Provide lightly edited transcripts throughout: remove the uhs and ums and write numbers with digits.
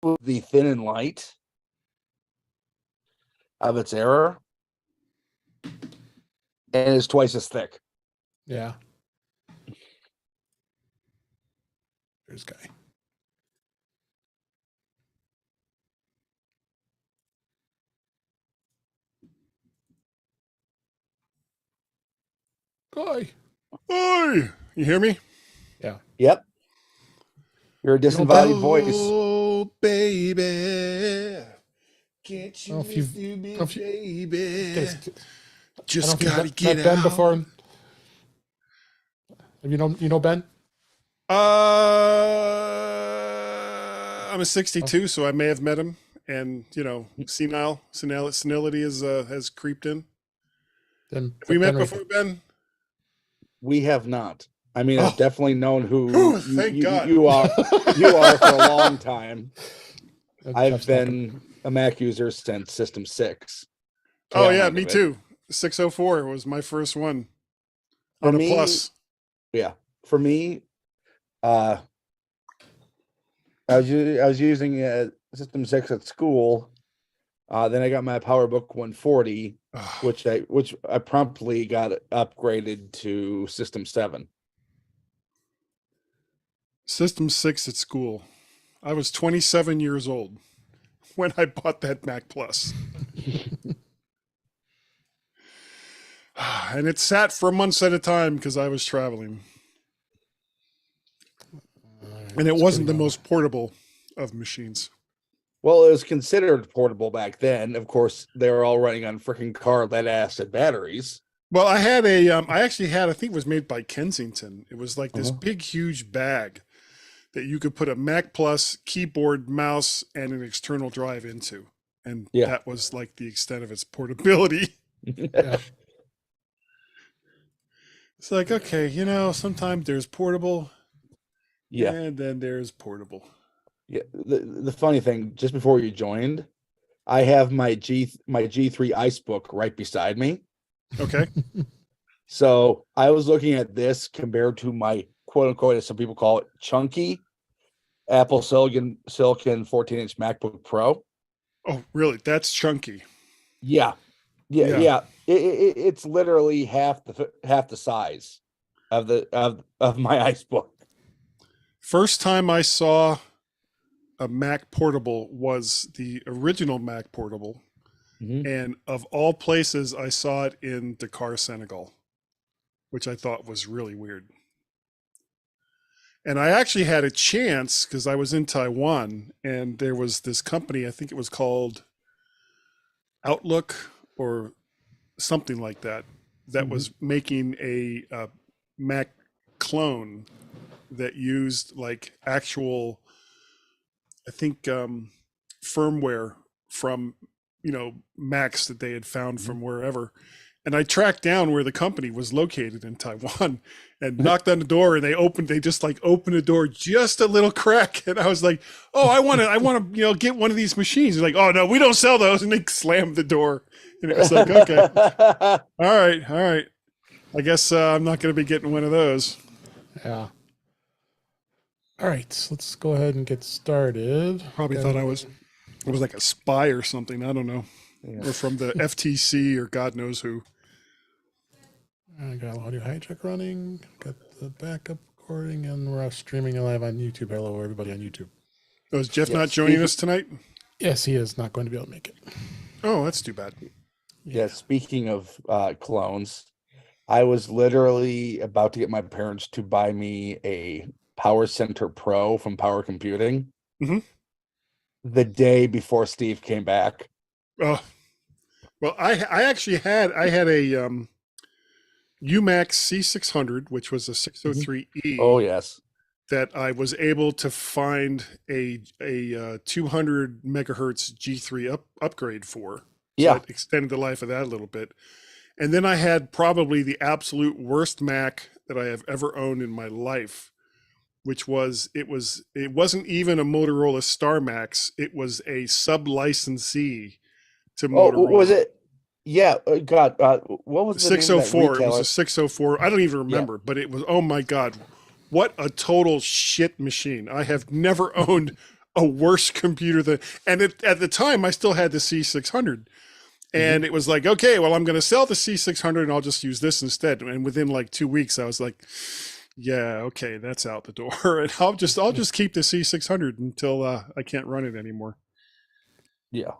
was the thin and light of its era, and it's twice as thick. Yeah. There's Guy. Guy. Hey, you hear me? Yeah. Yep. You're a disembodied voice. Oh, baby. Can't you if you've- listen to me, if you- baby? Guys, Just I don't gotta think get met Ben out. before. You know Ben? I'm a 62, so I may have met him, and you know, senility has creeped in. Then Have we met Ben before, Ben? We have not. I mean, Oh. I've definitely known who Whew, thank God. you are. You are for a long time. I've Jeff's talking. been a Mac user since System 6. Oh Tail yeah, end me of it. too. 604 was my first one. For On a me, plus. Yeah, for me, I was using System 6 at school. Then I got my PowerBook 140, which I promptly got upgraded to System 7. System 6 at school. I was 27 years old when I bought that Mac Plus. And it sat for months at a time because I was traveling. And it wasn't the most portable of machines. Well, it was considered portable back then. Of course, they were all running on freaking car lead acid batteries. Well, I had I think it was made by Kensington. It was like this big, huge bag that you could put a Mac Plus, keyboard, mouse, and an external drive into. And that was like the extent of its portability. Yeah. It's like, okay, sometimes there's portable. Yeah. And then there's portable. Yeah. The funny thing, just before you joined, I have my G3 Ice book right beside me. Okay. So I was looking at this compared to my quote unquote, as some people call it, chunky Apple Silicon 14-inch MacBook Pro. Oh, really? That's chunky. Yeah. It's literally half the size of my Ice book. First time I saw a Mac Portable was the original Mac Portable. Mm-hmm. And of all places, I saw it in Dakar, Senegal, which I thought was really weird. And I actually had a chance because I was in Taiwan and there was this company, I think it was called Outlook or something like that, that was making a Mac clone that used like actual, I think, firmware from, Macs that they had found from wherever. And I tracked down where the company was located in Taiwan and knocked on the door, and they just like opened the door just a little crack. And I was like, oh, I want to, get one of these machines. They're like, oh no, we don't sell those. And they slammed the door. And it was like, okay, all right. I guess I'm not going to be getting one of those. Yeah. All right, so let's go ahead and get started. Probably thought I was like a spy or something. I don't know. Or from the FTC or God knows who. I got audio hijack running, got the backup recording, and we're streaming live on YouTube. Hello, everybody on YouTube. Oh, is Jeff not joining us tonight? Yes, he is not going to be able to make it. Oh, that's too bad. Yeah, speaking of clones, I was literally about to get my parents to buy me a Power Center Pro from Power Computing the day before Steve came back. Oh, well, I had a UMax C600, which was a 603E. Oh yes, that I was able to find a 200 megahertz G3 upgrade for. So it extended the life of that a little bit. And then I had probably the absolute worst Mac that I have ever owned in my life, which was, it wasn't even a Motorola Star Max. It was a sub-licensee to Motorola. Oh, was it? Yeah, God, what was the 604? name of that It was retailer? a 604. I don't even remember, but it was, oh my God, what a total shit machine. I have never owned a worse computer than, and at the time I still had the C600. And it was like, okay, well, I'm going to sell the C600 and I'll just use this instead. And within like 2 weeks, I was like, yeah, okay, that's out the door. And I'll just keep the C600 until I can't run it anymore. Yeah.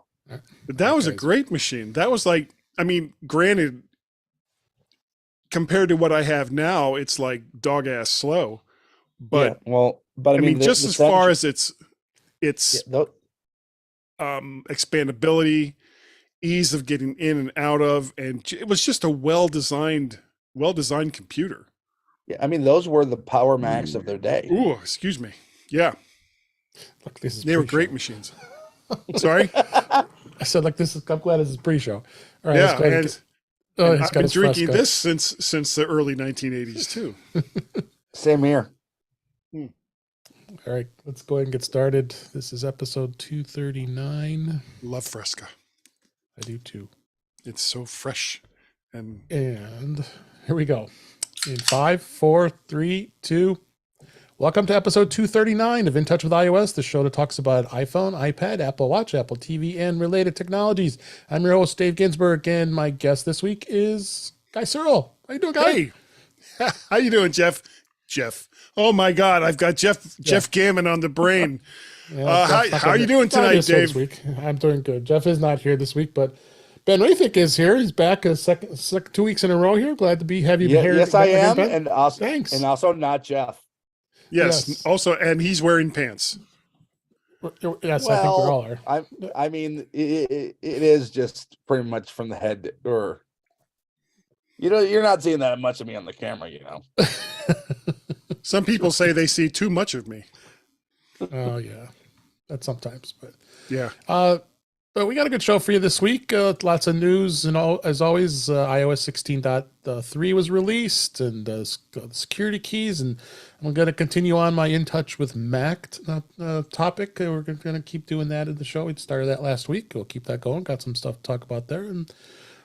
But that was a great machine. That was like, I mean, granted, compared to what I have now, it's like dog ass slow. But yeah, well, but I mean, just as far as its expandability, ease of getting in and out of, and it was just a well-designed computer. Yeah, I mean, those were the Power Macs of their day. Ooh, excuse me. Yeah. Look, this is they were great machines. Sorry? I said, like, this is, I'm glad this is pre-show. All right, yeah, and I've been drinking Fresca. this since the early 1980s too. Same here. All right, let's go ahead and get started. This is episode 239. Love Fresca. I do too. It's so fresh. And here we go. In 5, 4, 3, 2. Welcome to episode 239 of In Touch with iOS, the show that talks about iPhone, iPad, Apple Watch, Apple TV, and related technologies. I'm your host, Dave Ginsburg, and my guest this week is Guy Searle. How you doing, Guy? Hey, how you doing, Jeff? Oh my God, I've got Jeff Gammon on the brain. Yeah, how are you doing tonight, Dave? This week. I'm doing good. Jeff is not here this week, but Ben Rayfick is here. He's back a second 2 weeks in a row here. Glad to have you here. Yes, I am, and also thanks. And also not Jeff. Yes. Also, and he's wearing pants. Yes, well, I think we all are. I mean, it is just pretty much from the head, or you're not seeing that much of me on the camera. Some people say they see too much of me. Oh yeah, that's sometimes, but yeah. But we got a good show for you this week. Lots of news, and as always, iOS 16.3 was released, and security keys. And I'm going to continue on my In Touch with Mac topic. We're going to keep doing that in the show. We started that last week. We'll keep that going. Got some stuff to talk about there, and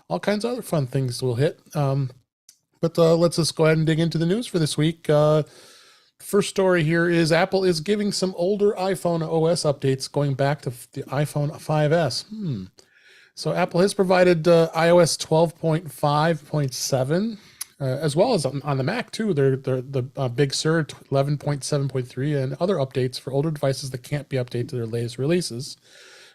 all kinds of other fun things we'll hit. But let's just go ahead and dig into the news for this week. First story here is Apple is giving some older iPhone OS updates going back to the iPhone 5S. So Apple has provided iOS 12.5.7 as well as on the Mac too. The Big Sur 11.7.3 and other updates for older devices that can't be updated to their latest releases.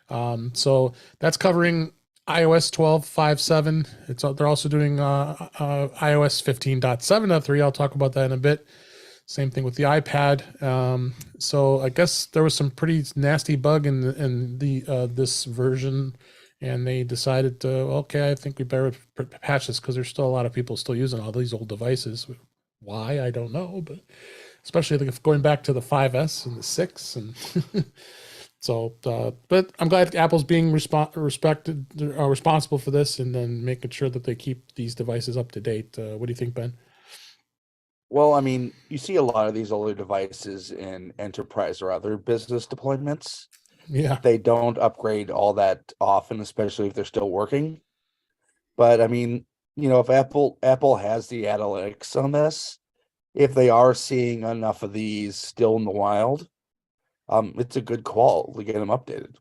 So that's covering iOS 12.5.7. They're also doing iOS 15.7.3. I'll talk about that in a bit. Same thing with the iPad. So I guess there was some pretty nasty bug in this version, and they decided okay, I think we better patch this because there's still a lot of people still using all these old devices. Why, I don't know, but especially going back to the 5S and the 6 and so. But I'm glad Apple's being responsible for this and then making sure that they keep these devices up to date. What do you think, Ben? Well, I mean, you see a lot of these older devices in enterprise or other business deployments. Yeah. They don't upgrade all that often, especially if they're still working. But I mean, if Apple has the analytics on this, if they are seeing enough of these still in the wild, it's a good call to get them updated.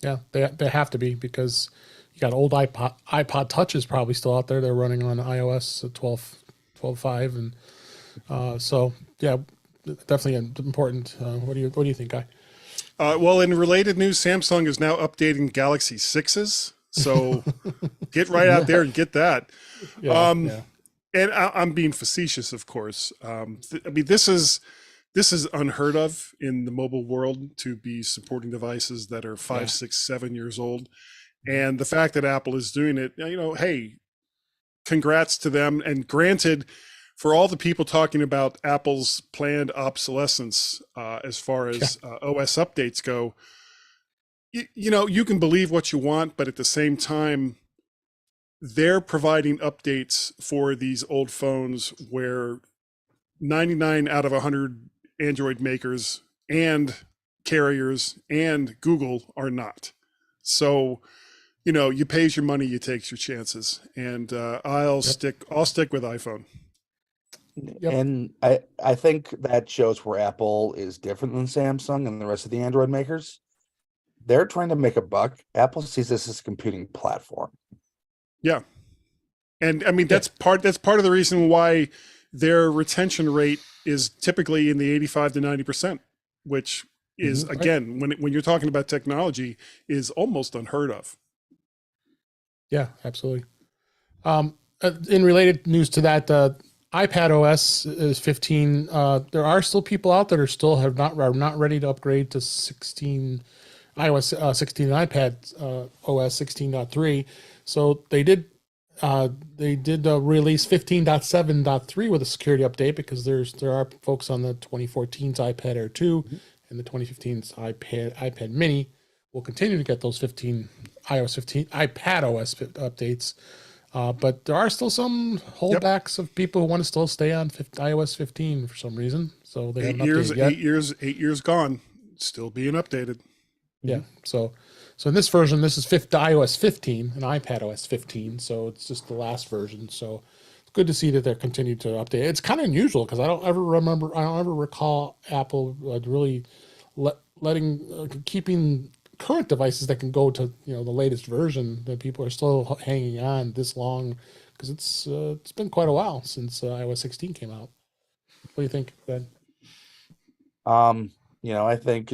Yeah, they have to be, because you got old iPod Touches probably still out there. They're running on iOS 12.5, and so yeah, definitely important. What do you think, Guy? Well, in related news, Samsung is now updating Galaxy 6s, so get right out there and get that. Yeah. And I'm being facetious, of course. I mean, this is unheard of in the mobile world, to be supporting devices that are 5, 6, 7 years old, and the fact that Apple is doing it, hey, congrats to them. And granted, for all the people talking about Apple's planned obsolescence as far as OS updates go, you can believe what you want, but at the same time, they're providing updates for these old phones where 99 out of 100 Android makers and carriers and Google are not. So, you pays your money, you takes your chances, and I'll stick with iPhone. Yep. And I think that shows where Apple is different than Samsung and the rest of the Android makers. They're trying to make a buck. Apple sees this as a computing platform. Yeah. And I mean, Yeah. that's part of the reason why their retention rate is typically in the 85 to 90%, which is, Right. again, when you're talking about technology, is almost unheard of. Yeah, absolutely. In related news to that, iPad OS is 15. There are still people out that are not ready to upgrade to 16 iOS 16 iPad OS 16.3. So they did release 15.7.3 with a security update because there are folks on the 2014's iPad Air 2 and the 2015's iPad Mini will continue to get those iOS 15 iPad OS updates. But there are still some holdbacks of people who want to still stay on iOS 15 for some reason. So they haven't updated yet. 8 years gone, still being updated. Yeah. So in this version, this is iOS 15 and iPad OS 15. So it's just the last version. So it's good to see that they're continuing to update. It's kind of unusual because I don't ever recall Apple really keeping current devices that can go to the latest version, that people are still hanging on this long, because it's been quite a while since iOS 16 came out. What do you think, Ben? I think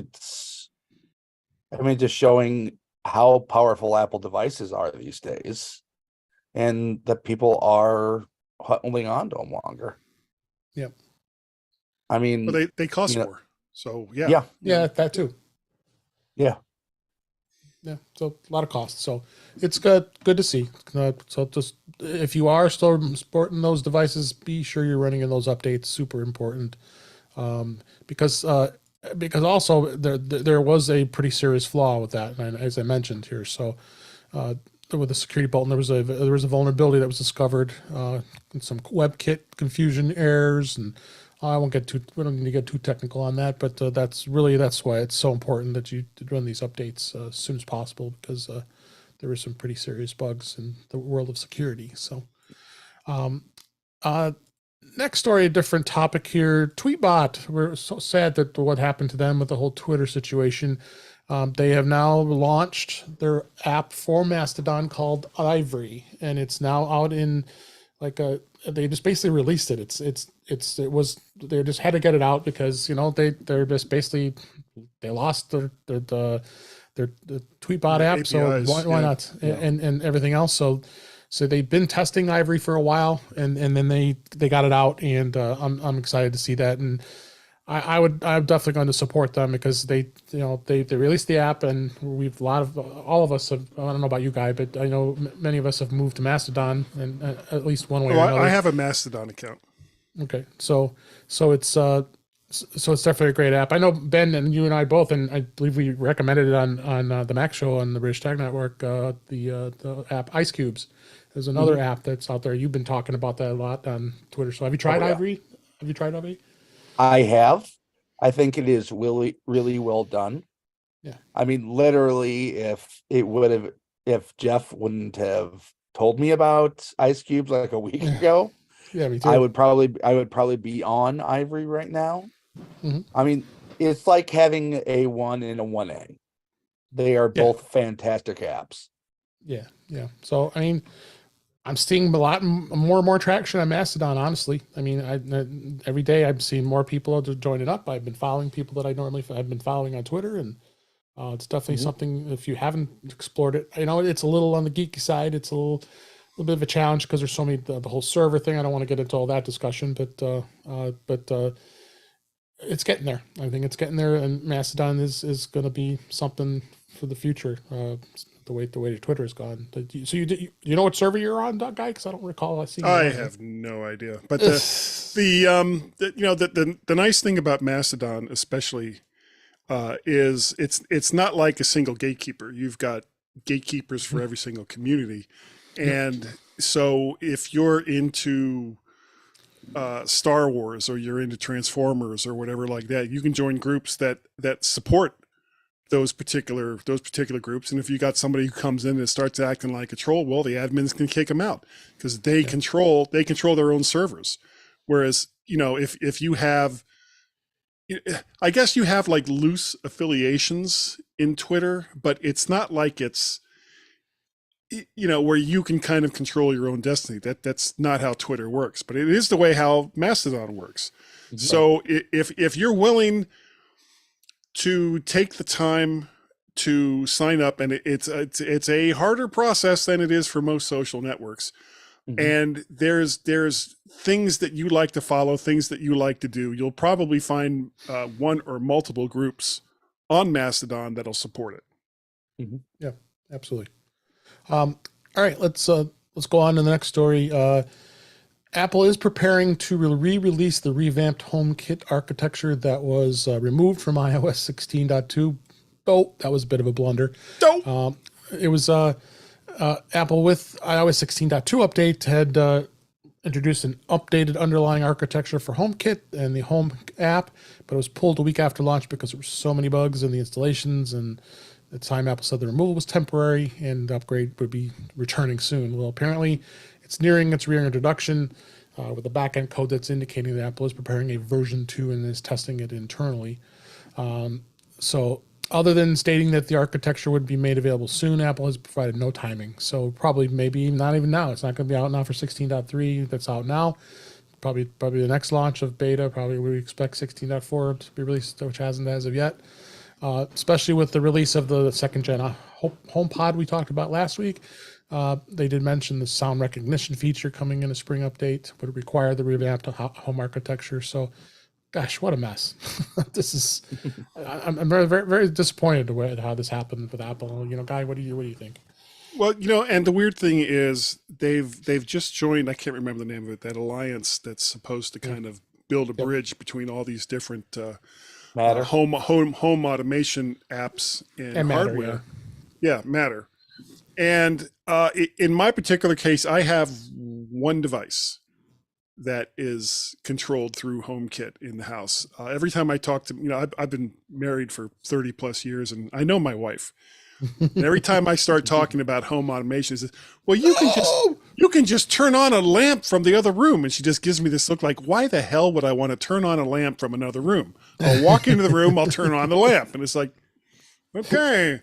just showing how powerful Apple devices are these days, and that people are holding on to them longer. Yep. I mean, well, they cost more. So yeah, that too. Yeah. Yeah, so a lot of costs. So it's good to see. So just if you are still sporting those devices, be sure you're running in those updates. Super important, because also there was a pretty serious flaw with that, and as I mentioned here. So with the security button, there was a vulnerability that was discovered, some WebKit confusion errors, and we don't need to get too technical on that, but that's why it's so important that you run these updates as soon as possible, because there were some pretty serious bugs in the world of security. So next story, a different topic here. Tweetbot, we're so sad that what happened to them with the whole Twitter situation. They have now launched their app for Mastodon called Ivory, and it's now out in they just basically released it. They just had to get it out because they're just basically they lost their Tweetbot app. APIs, so why not? Yeah. And everything else. So they've been testing Ivory for a while, and then they got it out, and I'm excited to see that. And I'm definitely going to support them because they released the app, and all of us have, I don't know about you guys, but I know many of us have moved to Mastodon, and at least one way or another. I have a Mastodon account. Okay, so it's definitely a great app. I know Ben and you and I both, and I believe we recommended it on the Mac Show on the British Tech Network. The app Ice Cubes. There's another app that's out there. You've been talking about that a lot on Twitter. So have you tried Ivory? Have you tried Ivory? I have. I think it is really, really well done. Yeah. I mean, literally, if Jeff wouldn't have told me about Ice Cubes like a week ago, yeah, me too. I would probably be on Ivory right now. Mm-hmm. I mean, it's like having a 1 and a 1A. They are both fantastic apps. Yeah. So I mean, I'm seeing a lot more and more traction on Mastodon, honestly. I mean, every day I'm seeing more people joining up. I've been following people that I've been following on Twitter, and it's definitely something, if you haven't explored it, it's a little on the geeky side. It's a little bit of a challenge because there's so many, the whole server thing. I don't want to get into all that discussion, but it's getting there. I think it's getting there, and Mastodon is going to be something for the future. The way Twitter has gone. So you know what server you're on, Guy? Because I don't recall. I have no idea. But the nice thing about Mastodon, especially, is it's not like a single gatekeeper. You've got gatekeepers for every single community, and so if you're into Star Wars or you're into Transformers or whatever like that, you can join groups that support those particular groups. And if you got somebody who comes in and starts acting like a troll, well, the admins can kick them out because they control their own servers. Whereas, if you have, I guess you have like loose affiliations in Twitter, but it's not like it's, where you can kind of control your own destiny. That's not how Twitter works, but it is the way how Mastodon works. Mhm. So if you're willing to take the time to sign up, and it's a harder process than it is for most social networks. Mhm. And there's things that you like to follow, things that you like to do. You'll probably find one or multiple groups on Mastodon that'll support it. Mhm. Yeah, absolutely. All right, let's go on to the next story. Apple is preparing to re-release the revamped HomeKit architecture that was removed from iOS 16.2. Oh, that was a bit of a blunder. It was Apple with iOS 16.2 update had introduced an updated underlying architecture for HomeKit and the Home app, but it was pulled a week after launch because there were so many bugs in the installations, and at the time Apple said the removal was temporary and the upgrade would be returning soon. Well, apparently it's nearing its reintroduction with the backend code that's indicating that Apple is preparing a version 2 and is testing it internally. So other than stating that the architecture would be made available soon, Apple has provided no timing. So probably maybe not even now. It's not going to be out now for 16.3 that's out now. Probably the next launch of beta, probably we expect 16.4 to be released, which hasn't as of yet. Especially with the release of the second gen HomePod we talked about last week. They did mention the sound recognition feature coming in a spring update would require the revamped home architecture. So, gosh, what a mess. I'm very, very, very disappointed with how this happened with Apple. Guy, what do you think? Well, and the weird thing is they've just joined, I can't remember the name of it, that alliance that's supposed to kind of build a bridge between all these different Matter. home automation apps and Matter, hardware. Yeah, Matter. And in my particular case, I have one device that is controlled through HomeKit in the house. Every time I talk to, I've been married for 30 plus years, and I know my wife. And every time I start talking about home automation, she says, "Well, you can just turn on a lamp from the other room," and she just gives me this look like, "Why the hell would I want to turn on a lamp from another room? I'll walk into the room, I'll turn on the lamp," and it's like, okay.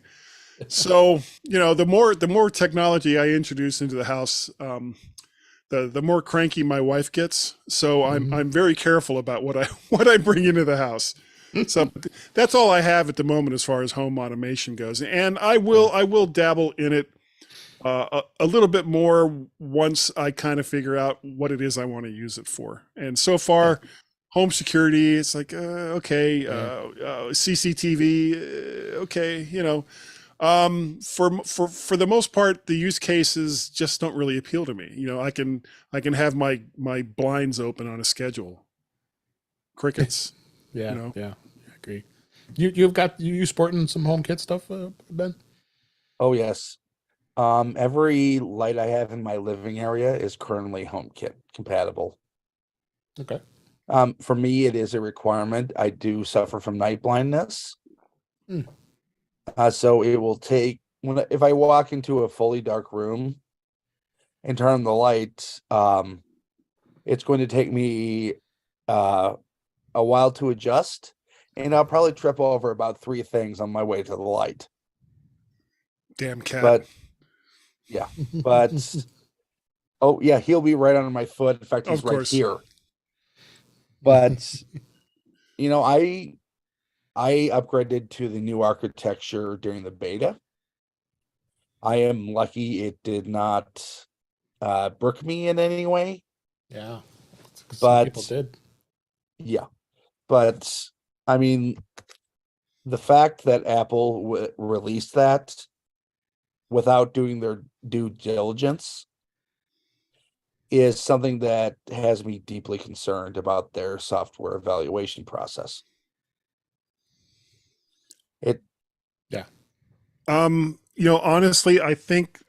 So the more technology I introduce into the house, the more cranky my wife gets. So I'm very careful about what I bring into the house. So that's all I have at the moment as far as home automation goes, and I will dabble in it a little bit more once I kind of figure out what it is I want to use it for. And so far, home security, it's like okay, CCTV, okay, for the most part, the use cases just don't really appeal to me. I can have my blinds open on a schedule. Crickets. Yeah, I agree. You sporting some HomeKit stuff, Ben? Oh yes. Every light I have in my living area is currently HomeKit compatible. Okay. For me, it is a requirement. I do suffer from night blindness. So it will take if I walk into a fully dark room and turn on the light, it's going to take me a while to adjust, and I'll probably trip over about 3 things on my way to the light. Damn cat. But oh yeah, he'll be right under my foot. In fact, he's right here. But I upgraded to the new architecture during the beta. I am lucky it did not brick me in any way. Yeah, but some people did. Yeah, but I mean, the fact that Apple released that without doing their due diligence is something that has me deeply concerned about their software evaluation process. Honestly, I think,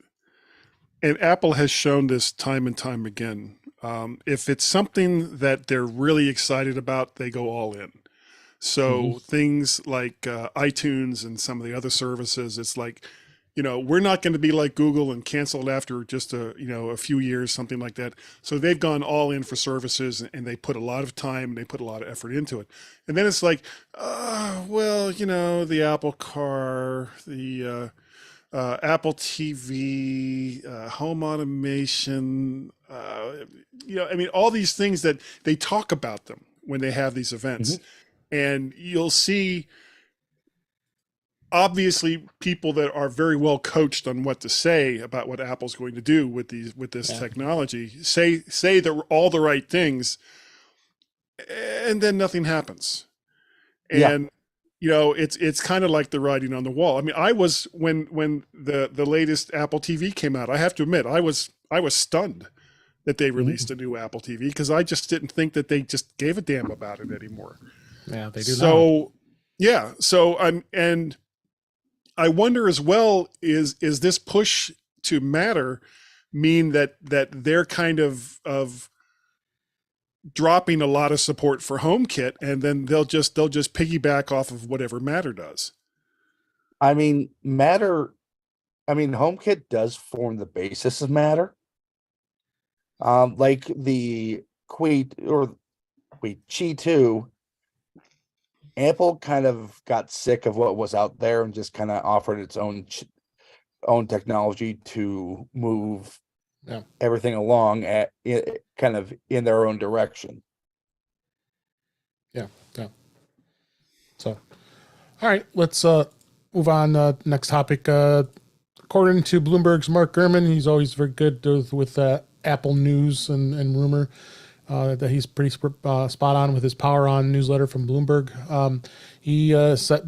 and Apple has shown this time and time again, if it's something that they're really excited about, they go all in. So things like iTunes and some of the other services, it's like, we're not going to be like Google and cancel it after just a few years, something like that. So they've gone all in for services, and they put a lot of time and they put a lot of effort into it. And then it's like, well, the Apple Car, the Apple TV, home automation, all these things that they talk about them when they have these events. And you'll see, obviously, people that are very well coached on what to say about what Apple's going to do with this technology say all the right things, and then nothing happens. And it's kind of like the writing on the wall. I mean, I was when the latest Apple TV came out, I have to admit, I was stunned that they released a new Apple TV, because I just didn't think that they just gave a damn about it anymore. Yeah, they do. So and I wonder as well, is this push to Matter mean that they're kind of dropping a lot of support for HomeKit, and then they'll just piggyback off of whatever Matter does? I mean, HomeKit does form the basis of Matter. Like the Qi 2, Apple kind of got sick of what was out there and just kind of offered its own technology to move everything along kind of in their own direction. Yeah. So, all right, let's move on. Next topic. According to Bloomberg's Mark Gurman, he's always very good with Apple news and rumor. That he's pretty spot on with his Power On newsletter from Bloomberg. He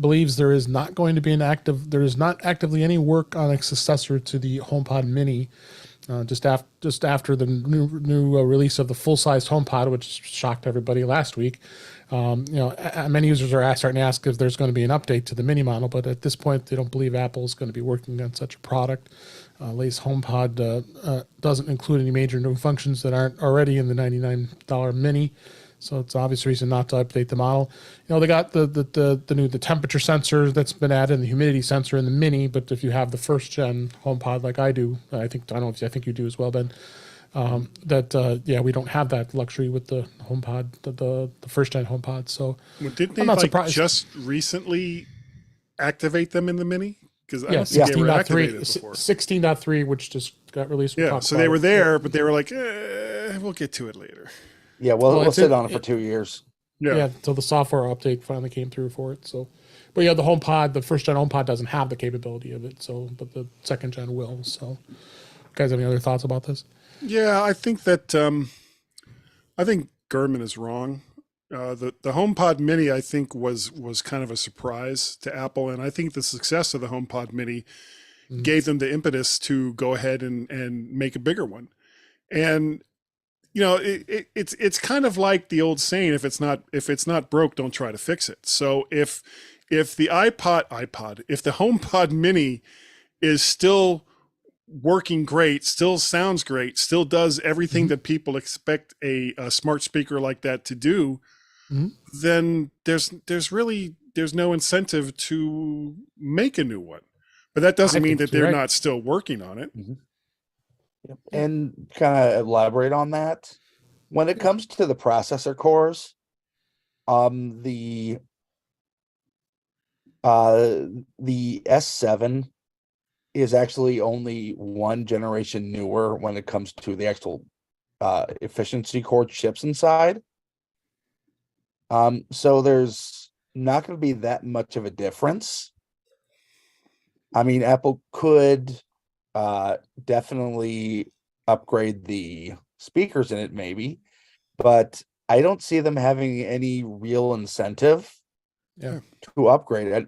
believes there is not actively any work on a successor to the HomePod Mini. Just after the new release of the full-sized HomePod, which shocked everybody last week. Many users are starting to ask if there's going to be an update to the Mini model, but at this point, they don't believe Apple is going to be working on such a product. Latest HomePod doesn't include any major new functions that aren't already in the $99 Mini, so it's an obvious reason not to update the model. They got the temperature sensor that's been added, and the humidity sensor in the Mini. But if you have the first gen HomePod like I do, I think you do as well, Ben. We don't have that luxury with the HomePod, the first gen HomePod. So didn't they I'm not surprised. Just recently activate them in the Mini? Because I don't think they were activated before. 16.3, which just got released. Yeah, so they were there, but they were like, we'll get to it later. Yeah, we'll sit on it for 2 years. Yeah, until the software update finally came through for it. So, but the HomePod, the first gen HomePod doesn't have the capability of it. So, but the second gen will. So, guys, have any other thoughts about this? Yeah, I think that I think Gurman is wrong. The HomePod Mini, I think, was kind of a surprise to Apple, and I think the success of the HomePod Mini gave them the impetus to go ahead and make a bigger one. And it's kind of like the old saying: if it's not broke, don't try to fix it. So if the if the HomePod Mini is still working great, still sounds great, still does everything that people expect a smart speaker like that to do, then there's no incentive to make a new one. But that doesn't mean that they're not still working on it. Yep. And kind of elaborate on that. When it comes to the processor cores, the S7 is actually only one generation newer when it comes to the actual efficiency core chips inside. So there's not going to be that much of a difference. I mean, Apple could definitely upgrade the speakers in it, maybe, but I don't see them having any real incentive to upgrade it.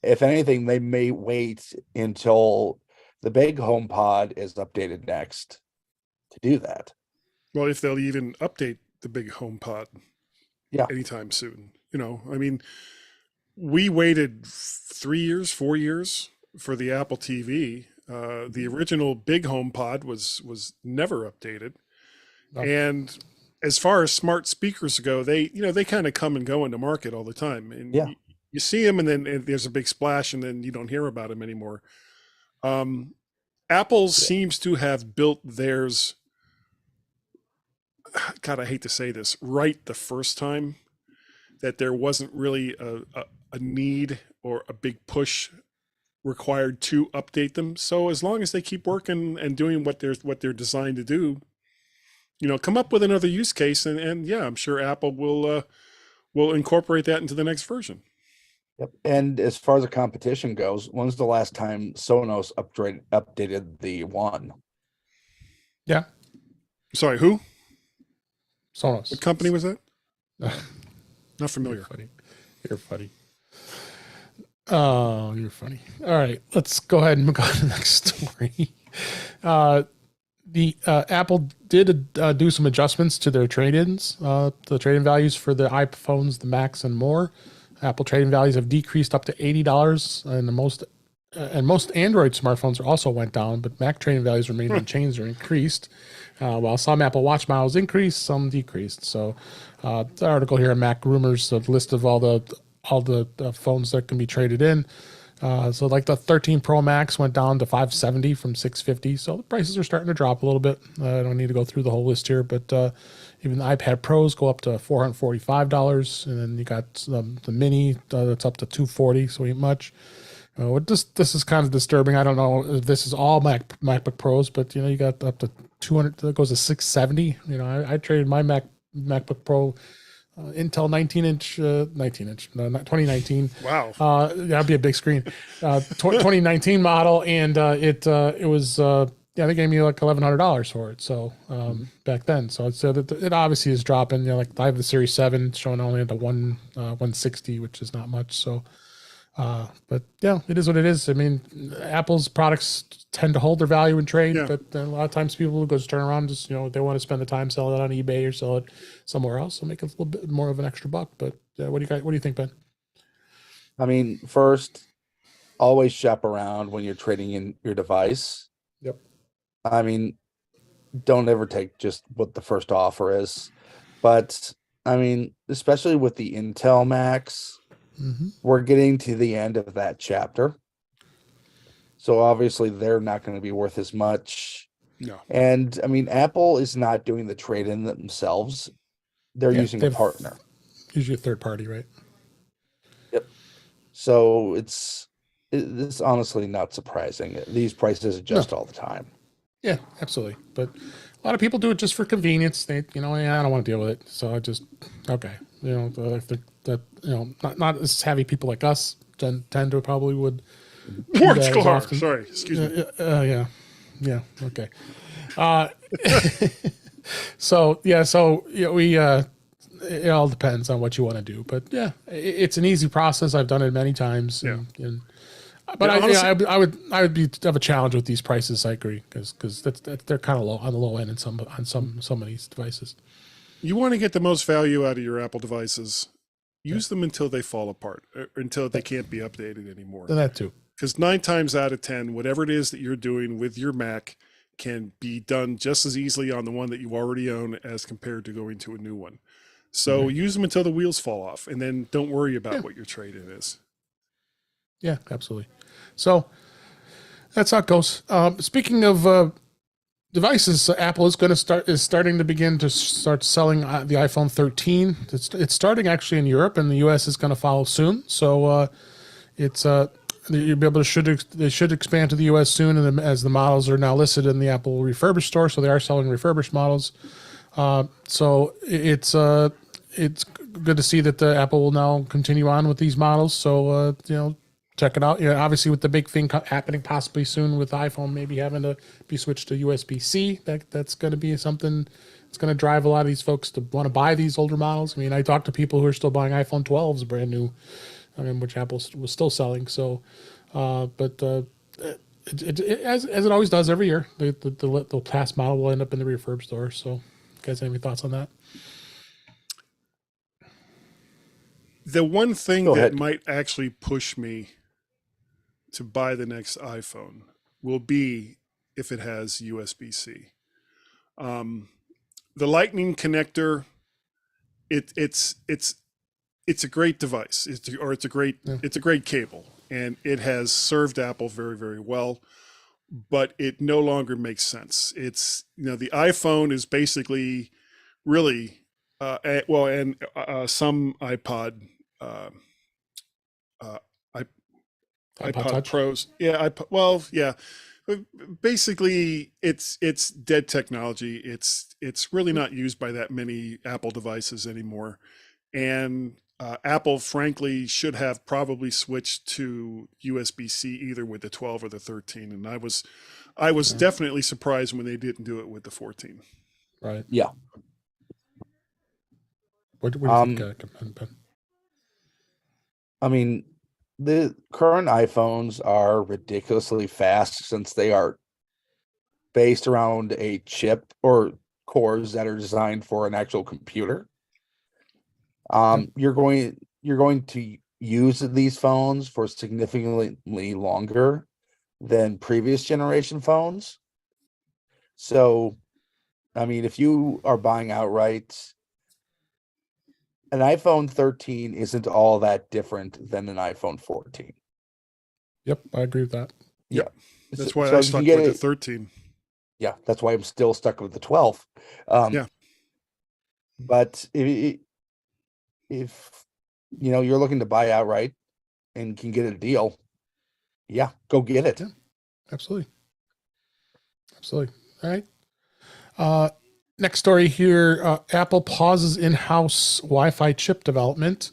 If anything, they may wait until the big HomePod is updated next to do that. Well, if they'll even update the big HomePod anytime soon. I mean, we waited 3 years, 4 years for the Apple TV. The original big HomePod was never updated. Oh. And as far as smart speakers go, they kind of come and go into market all the time. And you see them, and then there's a big splash, and then you don't hear about them anymore. Apple seems to have built theirs. God, I hate to say this, right the first time, that there wasn't really a need or a big push required to update them. So as long as they keep working and doing what they're designed to do, come up with another use case, and yeah, I'm sure Apple will incorporate that into the next version. Yep. And as far as the competition goes, when's the last time Sonos updated the One? Yeah. Sorry, who? Sonos. What company was that? Not familiar. You're funny. Oh, you're funny. All right, let's go ahead and move on to the next story. The Apple did do some adjustments to their trade-ins, the trade-in values for the iPhones, the Macs, and more. Apple trade-in values have decreased up to $80, and most Android smartphones also went down, but Mac trade-in values remained unchanged or increased. While some Apple Watch models increased, some decreased. So, the article here on Mac Rumors, a list of all the phones that can be traded in. So like the 13 Pro Max went down to $570 from $650. So the prices are starting to drop a little bit. I don't need to go through the whole list here, but even the iPad Pros go up to $445, and then you got the Mini that's up to $240. So ain't much. This is kind of disturbing. I don't know if this is all MacBook Pros, but you got up to 200. That goes to $670. I traded my MacBook Pro. Intel 2019. Wow. That'd be a big screen. 2019 model, and it was they gave me like $1,100 for it. So back then, so it obviously is dropping. Like I have the Series 7 showing only at the 160, which is not much. So, but yeah, it is what it is. I mean, Apple's products tend to hold their value in trade, but a lot of times people will just turn around and just, they want to spend the time selling it on eBay or sell it somewhere else. So make it a little bit more of an extra buck. But what do you think, Ben? I mean, first, always shop around when you're trading in your device. Yep. I mean, don't ever take just what the first offer is. But I mean, especially with the Intel Macs, we're getting to the end of that chapter. So obviously they're not going to be worth as much. No. And I mean, Apple is not doing the trade-in themselves. They're using a partner. Usually a third party, right? Yep. So it's honestly not surprising. These prices adjust all the time. Yeah, absolutely. But a lot of people do it just for convenience. They, I don't want to deal with it. So I just, okay. If not as savvy people like us tend to probably would. Sorry, excuse me. Yeah. Okay. So we it all depends on what you want to do, but yeah, it's an easy process. I've done it many times. But honestly, I would have a challenge with these prices. I agree because they're kind of low on the low end in some of these devices. You want to get the most value out of your Apple devices. Use them until they fall apart, or until they can't be updated anymore. That too. Because 9 times out of 10, whatever it is that you're doing with your Mac can be done just as easily on the one that you already own as compared to going to a new one. So use them until the wheels fall off, and then don't worry about what your trade-in is. Yeah, absolutely. So that's how it goes. Speaking of devices, Apple is starting to begin to start selling the iPhone 13. It's starting actually in Europe, and the US is going to follow soon. So you'll be able to they should expand to the US soon, and as the models are now listed in the Apple refurbished store, so they are selling refurbished models. So it's good to see that the Apple will now continue on with these models. So check it out. Obviously with the big thing happening possibly soon with the iPhone maybe having to be switched to USB-C, that's going to be something that's going to drive a lot of these folks to want to buy these older models. I mean, I talked to people who are still buying iPhone 12s brand new. Which Apple was still selling. So, but as it always does every year, the past model will end up in the refurb store. So, you guys have any thoughts on that? The one thing that might actually push me to buy the next iPhone will be if it has USB-C. The Lightning connector, it's a great device. It's a great cable. and it has served Apple very, very well, but it no longer makes sense. It's, the iPhone is basically really, some iPod, uh, iPod iPod Touch. Pros. Yeah, well, yeah. Basically, it's dead technology. It's really not used by that many Apple devices anymore, and Apple, frankly, should have probably switched to USB-C either with the 12 or the 13. And I was definitely surprised when they didn't do it with the 14. Right. Yeah. What do you think, Ben? I mean, the current iPhones are ridiculously fast since they are based around a chip or cores that are designed for an actual computer. You're going to use these phones for significantly longer than previous generation phones. So, I mean, if you are buying outright, an iPhone 13 isn't all that different than an iPhone 14. Yep, I agree with that. Yep. That's So why so I if you stuck get with the it, 13. yeah, that's why I'm still stuck with the 12. Yeah. But if you're looking to buy outright and can get a deal, yeah, go get it. Yeah. Absolutely. All right. Next story here. Apple pauses in-house Wi-Fi chip development.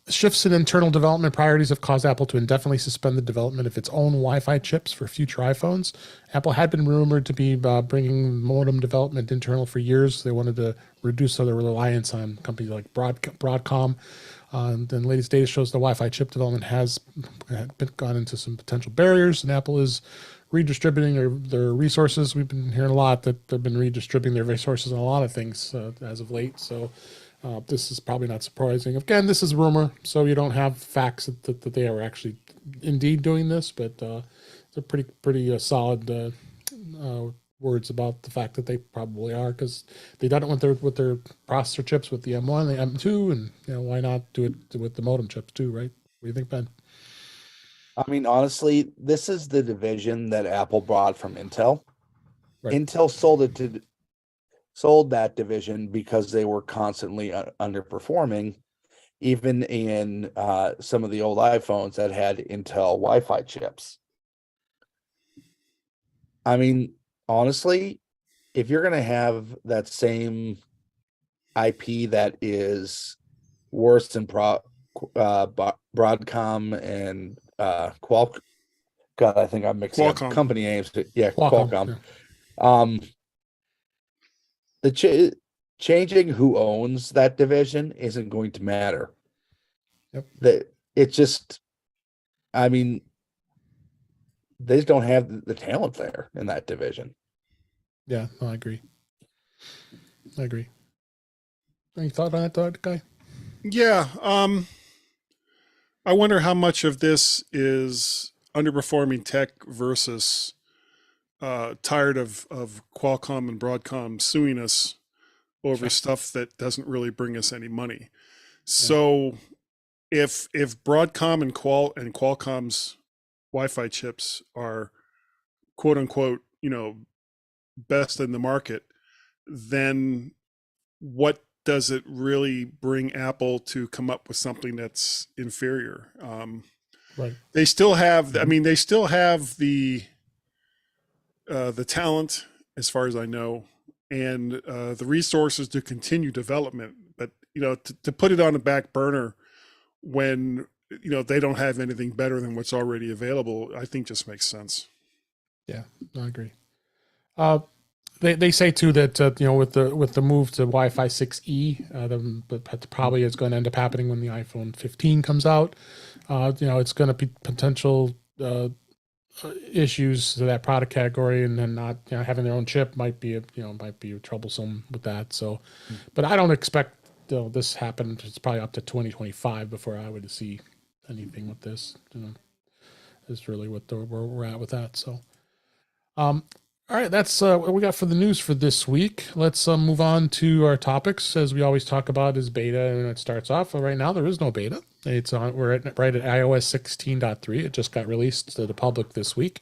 Shifts in internal development priorities have caused Apple to indefinitely suspend the development of its own Wi-Fi chips for future iPhones. Apple had been rumored to be bringing modem development internal for years. They wanted to reduce their reliance on companies like Broadcom. And the latest data shows the Wi-Fi chip development has gone into some potential barriers, and Apple is redistributing their resources. We've been hearing a lot that they've been redistributing their resources on a lot of things as of late. So this is probably not surprising. Again, this is rumor, so you don't have facts that they are actually indeed doing this, but they're pretty solid words about the fact that they probably are, because they done it with their processor chips with the M1, the M2, and why not do it with the modem chips too, right? What do you think, Ben? I mean, honestly, this is the division that Apple bought from Intel. Right. Intel sold that division because they were constantly underperforming, even in some of the old iPhones that had Intel Wi-Fi chips. I mean, honestly, if you're going to have that same IP that is worse than Broadcom and Qualcomm, God, I think I'm mixing up Qualcomm. company names. Yeah, Qualcomm. Qualcomm. The changing who owns that division isn't going to matter. Yep. It's just, I mean, they just don't have the talent there in that division. Yeah, no, I agree. Any thought on that, guy? Yeah. I wonder how much of this is underperforming tech versus tired of Qualcomm and Broadcom suing us over stuff that doesn't really bring us any money. So if Broadcom and Qualcomm's Wi-Fi chips are quote unquote, best in the market, then what does it really bring Apple to come up with something that's inferior? Right. They still have, I mean, they still have the talent, as far as I know, and the resources to continue development. But to put it on the back burner when they don't have anything better than what's already available, I think just makes sense. Yeah, I agree. They say too that with the move to Wi-Fi 6E, but probably is going to end up happening when the iPhone 15 comes out. It's going to be potential issues to that product category, and then not having their own chip might be troublesome with that. So, but I don't expect this happen. It's probably up to 2025 before I would see anything with this. Is really where we're at with that. So, all right, that's what we got for the news for this week. Let's move on to our topics. As we always talk about is beta, and it starts off. Right now, there is no beta. It's on. We're right at iOS 16.3. It just got released to the public this week,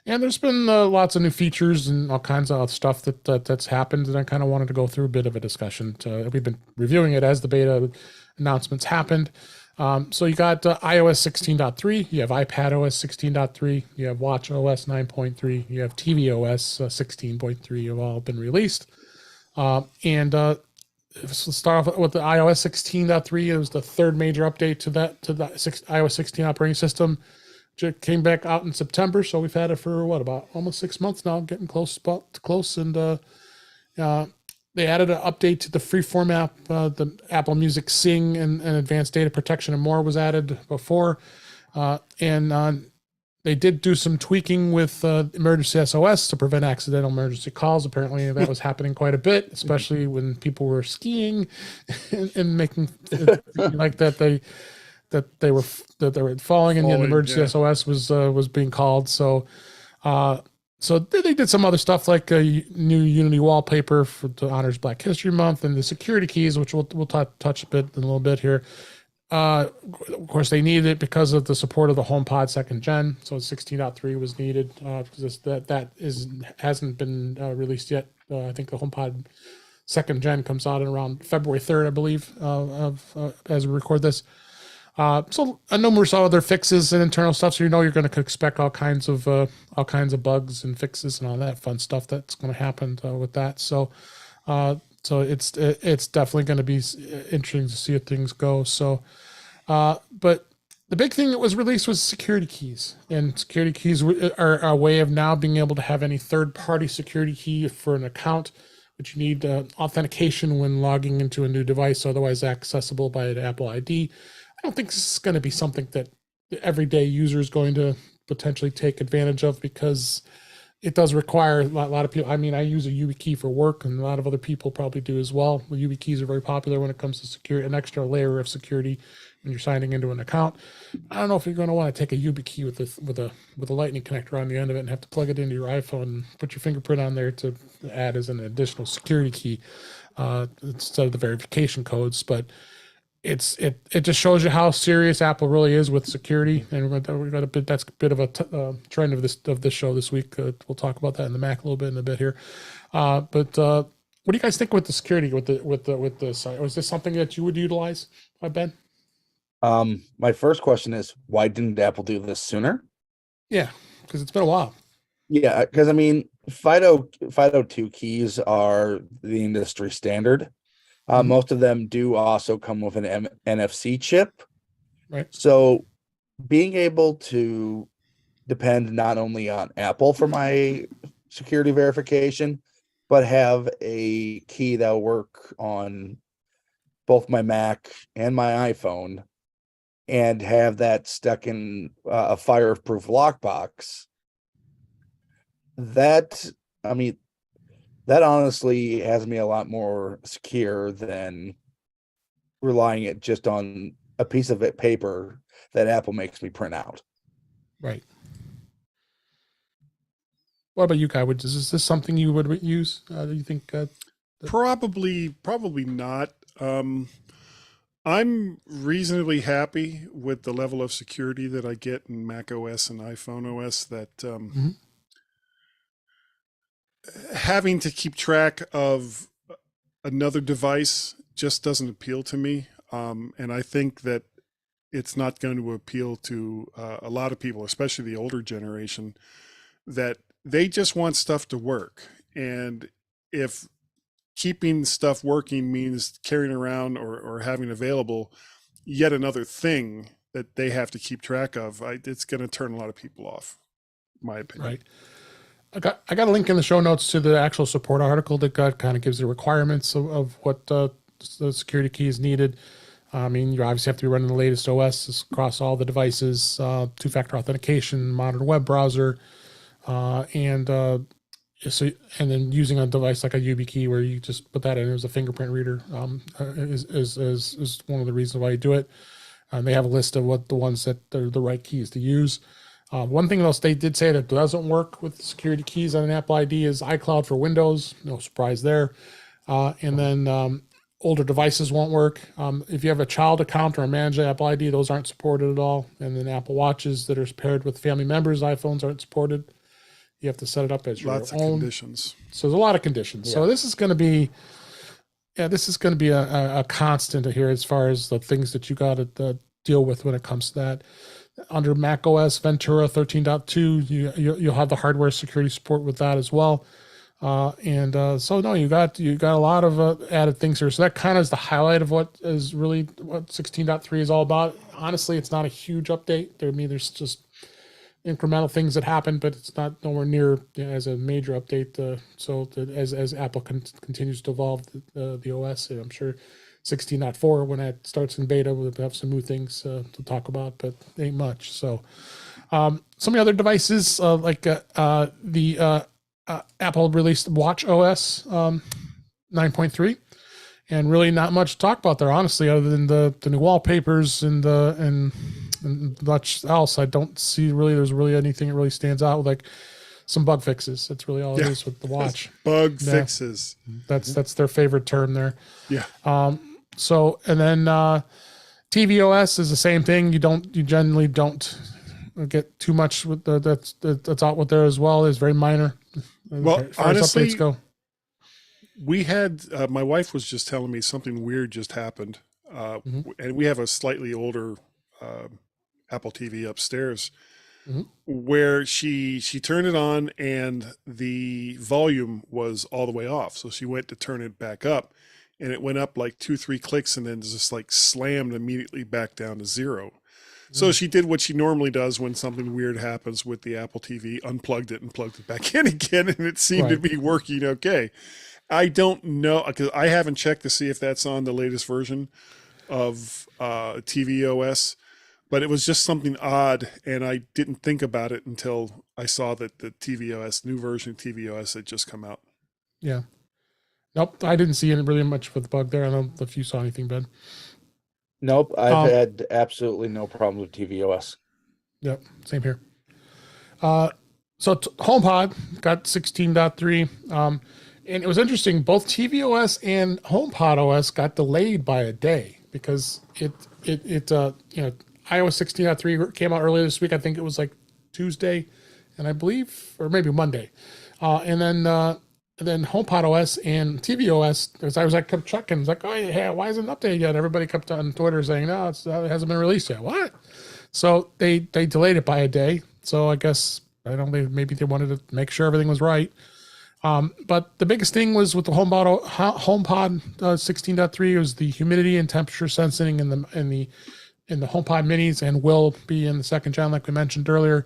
and there's been lots of new features and all kinds of stuff that's happened. And I kind of wanted to go through a bit of a discussion. We've been reviewing it as the beta announcements happened. So you got iOS 16.3, you have iPadOS 16.3, you have watchOS 9.3, you have tvOS 16.3 have all been released. Let's start off with the iOS 16.3. It was the third major update to the iOS 16 operating system. It came back out in September, so we've had it for about almost 6 months now, getting close. And they added an update to the Freeform app. The Apple Music Sing and advanced data protection and more was added before. They did do some tweaking with emergency SOS to prevent accidental emergency calls. Apparently that was happening quite a bit, especially when people were skiing and making like that they were falling and the emergency SOS was being called. So they did some other stuff like a new Unity wallpaper to honors Black History Month and the security keys, which we'll touch a little bit here. Of course, they needed it because of the support of the HomePod second gen. So 16.3 was needed because that hasn't been released yet. I think the HomePod second gen comes out in around February 3rd, I believe, as we record this. So a numerous other fixes and internal stuff. So you're going to expect all kinds of bugs and fixes and all that fun stuff that's going to happen with that. So it's definitely going to be interesting to see how things go. So, but the big thing that was released was security keys, and security keys are a way of now being able to have any third-party security key for an account, but you need authentication when logging into a new device, otherwise accessible by an Apple ID. I don't think this is going to be something that the everyday user is going to potentially take advantage of because it does require a lot of people. I mean, I use a YubiKey for work, and a lot of other people probably do as well. The YubiKeys are very popular when it comes to security, an extra layer of security when you're signing into an account. I don't know if you're going to want to take a YubiKey with a lightning connector on the end of it and have to plug it into your iPhone and put your fingerprint on there to add as an additional security key instead of the verification codes. But it just shows you how serious Apple really is with security, and that's a bit of a trend of this show this week. We'll talk about that in the Mac a little bit in a bit here. But what do you guys think with the security with this? Was this something that you would utilize, Ben? My first question is, why didn't Apple do this sooner? Yeah, because it's been a while. Yeah, because I mean, FIDO2 keys are the industry standard. Most of them do also come with an NFC chip. Right. So being able to depend not only on Apple for my security verification, but have a key that will work on both my Mac and my iPhone and have that stuck in a fireproof lockbox, that honestly has me a lot more secure than relying it just on a piece of paper that Apple makes me print out. Right. What about you, Kai? Is this something you would use? Do you think? Probably not. I'm reasonably happy with the level of security that I get in Mac OS and iPhone OS. That having to keep track of another device just doesn't appeal to me. And I think that it's not going to appeal to a lot of people, especially the older generation, that they just want stuff to work. And if keeping stuff working means carrying around or having available yet another thing that they have to keep track of, it's going to turn a lot of people off, in my opinion. Right. I got a link in the show notes to the actual support article that kind of gives the requirements of what the security key is needed. I mean, you obviously have to be running the latest OS across all the devices, two-factor authentication, modern web browser, and then using a device like a YubiKey where you just put that in as a fingerprint reader is one of the reasons why you do it. They have a list of what the ones that are the right keys to use. One thing else they did say that doesn't work with security keys on an Apple ID is iCloud for Windows. No surprise there. And then older devices won't work. If you have a child account or a managed Apple ID, those aren't supported at all. And then Apple Watches that are paired with family members' iPhones aren't supported. You have to set it up as your Lots of own. conditions. So there's a lot of conditions. Yeah. So this is going to be, a constant here as far as the things that you got to deal with when it comes to that. Under Mac OS Ventura 13.2, you'll have the hardware security support with that as well. So no, you got a lot of added things here. So that kind of is the highlight of what 16.3 is all about. Honestly, it's not a huge update. There's just incremental things that happen, but it's not nowhere near as a major update. As Apple continues to evolve the OS, I'm sure 16.4 when that starts in beta, we'll have some new things to talk about, but ain't much. So some of the other devices Apple released Watch OS 9.3, and really not much to talk about there, honestly, other than the new wallpapers and much else. I don't see there's really anything that really stands out, like some bug fixes. That's really all it is with the watch. Bug fixes. That's their favorite term there. Yeah. So, and then tvOS is the same thing. You generally don't get too much with that's out with there as well. It's very minor. Well, as far as honestly, updates go. We had my wife was just telling me something weird just happened, and we have a slightly older Apple TV upstairs, where she turned it on and the volume was all the way off. So she went to turn it back up, and it went up like 2-3 clicks and then just like slammed immediately back down to 0. So she did what she normally does when something weird happens with the Apple TV, unplugged it and plugged it back in again, and it seemed to be working okay. I don't know, because I haven't checked to see if that's on the latest version of tvOS, but it was just something odd, and I didn't think about it until I saw that the new version of tvOS had just come out. Yeah. Nope, I didn't see any really much with the bug there. I don't know if you saw anything, Ben. Nope, I've had absolutely no problem with tvOS. Yep, same here. So HomePod got 16.3. And it was interesting, both tvOS and HomePod OS got delayed by a day because iOS 16.3 came out earlier this week. I think it was like Tuesday, and I believe, or maybe Monday. And then HomePod OS and tvOS, as I kept checking, it's like, oh yeah, why isn't it updated yet? Everybody kept on Twitter saying, no, it hasn't been released yet. What? So they delayed it by a day. So I guess, I don't know, maybe they wanted to make sure everything was right. But the biggest thing was with the HomePod 16.3 was the humidity and temperature sensing in the HomePod minis, and will be in the second gen, like we mentioned earlier.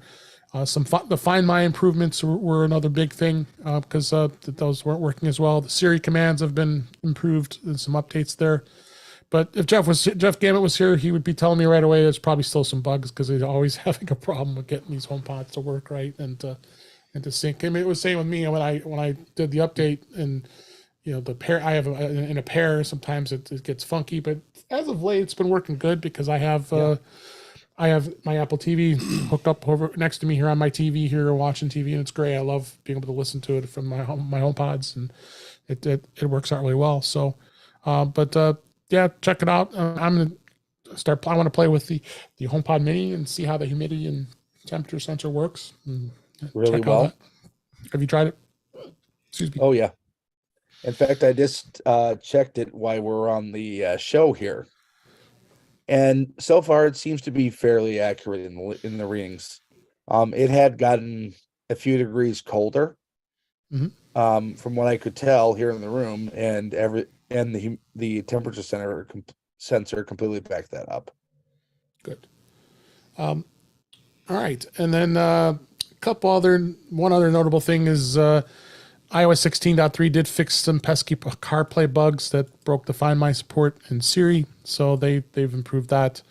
The Find My improvements were another big thing because those weren't working as well. The Siri commands have been improved and some updates there. But if Jeff Gamet was here, he would be telling me right away there's probably still some bugs because he's always having a problem with getting these HomePods to work right and to sync. I mean, it was the same with me when I did the update, and the pair I have in a pair, sometimes it gets funky, but as of late it's been working good because I have my Apple TV hooked up over next to me here on my TV here, watching TV, and it's great. I love being able to listen to it from my HomePods, and it works out really well. So, yeah, check it out. I'm gonna start. I want to play with the HomePod Mini and see how the humidity and temperature sensor works. Really well. Have you tried it? Excuse me. Oh yeah. In fact, I just checked it while we're on the show here, and so far it seems to be fairly accurate in the readings. It had gotten a few degrees colder, from what I could tell here in the room, and the temperature sensor completely backed that up. Good. All right, and then one other notable thing is iOS 16.3 did fix some pesky CarPlay bugs that broke the Find My support in Siri, so they've improved that.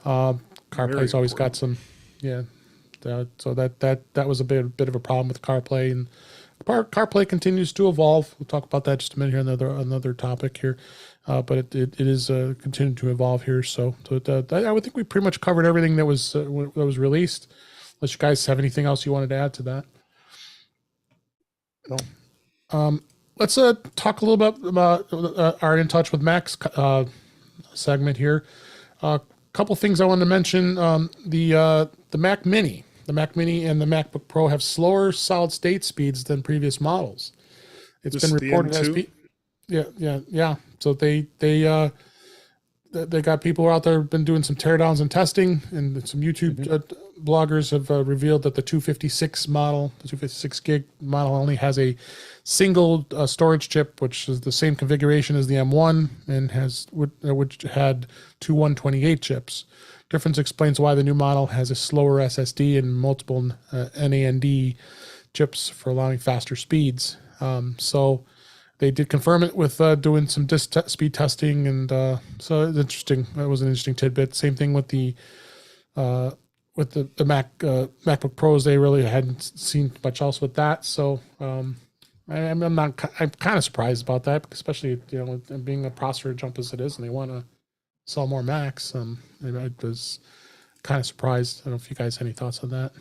CarPlay's always got some, so that was a bit of a problem with CarPlay, and CarPlay continues to evolve. We'll talk about that just a minute here, another topic here, but it is continuing to evolve here. So I would think we pretty much covered everything that was released. Unless you guys have anything else you wanted to add to that. No. let's talk a little bit about our In Touch with Macs segment here. A couple things I wanted to mention. The Mac Mini. The Mac Mini and the MacBook Pro have slower solid state speeds than previous models. It's been reported as yeah. So they got people out there been doing some teardowns and testing, and some YouTube bloggers have revealed that the 256 model, the 256 gig model, only has a single storage chip, which is the same configuration as the M1, and which had two 128 chips. Difference explains why the new model has a slower SSD and multiple NAND chips for allowing faster speeds. So they did confirm it with doing some disk speed testing, and so it's interesting. That was an interesting tidbit. Same thing with the MacBook Pros. They really hadn't seen much else with that. So I'm kind of surprised about that, especially being a processor jump as it is, and they want to sell more Macs. I was kind of surprised. I don't know if you guys have any thoughts on that.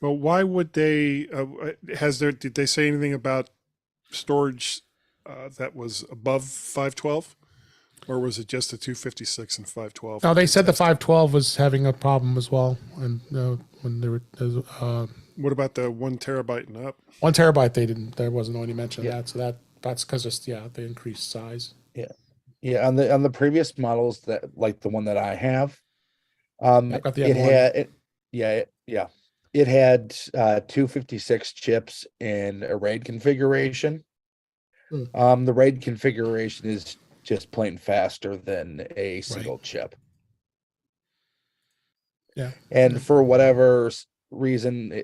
Well, why would they? Did they say anything about storage that was above 512, or was it just the 256 and 512? No, they said the 512 was having a problem as well, and when they were. What about the 1 terabyte and up? 1 terabyte, they didn't. There wasn't any mention of that, so that's because the increased size. Yeah. On the previous models, that like the one that I have, I got the M1. it had 256 chips in a RAID configuration. The RAID configuration is just plain faster than a single chip. Yeah. And for whatever reason,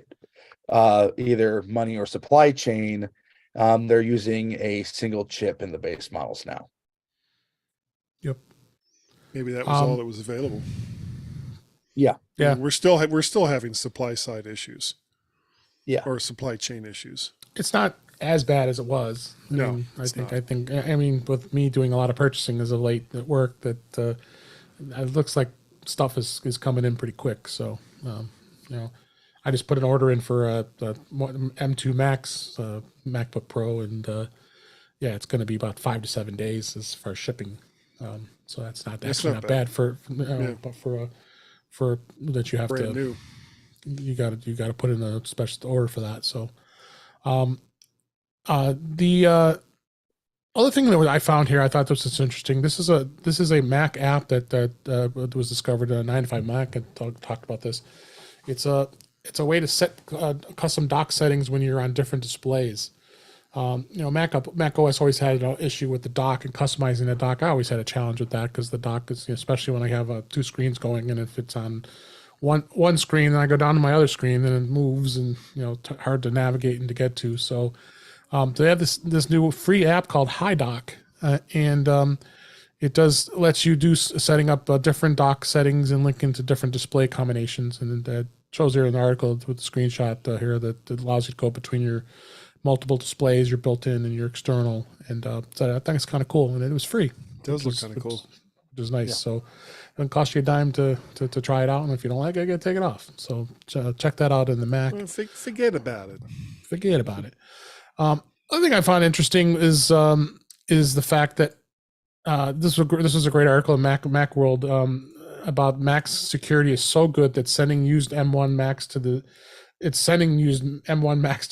either money or supply chain, they're using a single chip in the base models now. Yep. Maybe that was all that was available. Yeah. Yeah. We're still having supply side issues. Yeah. Or supply chain issues. It's not as bad as it was. I mean, with me doing a lot of purchasing as of late at work, that it looks like stuff is coming in pretty quick. So, I just put an order in for a M2 Max MacBook Pro, and it's going to be about 5 to 7 days as far as shipping. So that's not bad for but for that you have brand new. You got to put in a special order for that. So, the other thing that I found here, I thought this was interesting. This is a Mac app that was discovered in 9to5 Mac, and talked about this. It's a way to set custom dock settings when you're on different displays. Mac OS always had an issue with the dock and customizing the dock. I always had a challenge with that because the dock is, especially when I have two screens going, and if it's on one screen and I go down to my other screen, then it moves, and hard to navigate and to get to. So they have this new free app called HiDock, and it lets you do setting up different dock settings and link into different display combinations, and it shows here in the article with the screenshot here that allows you to go between your multiple displays, your built-in and your external, and so I think it's kind of cool, and it was free. It does look kind of cool. Which is nice. Yeah. So it doesn't cost you a dime to try it out, and if you don't like it, you gotta take it off. So check that out in the Mac. Forget about it. Forget about it. Other thing I found interesting is the fact that this was a great article in Mac World about Mac's security is so good that sending used M1 Macs to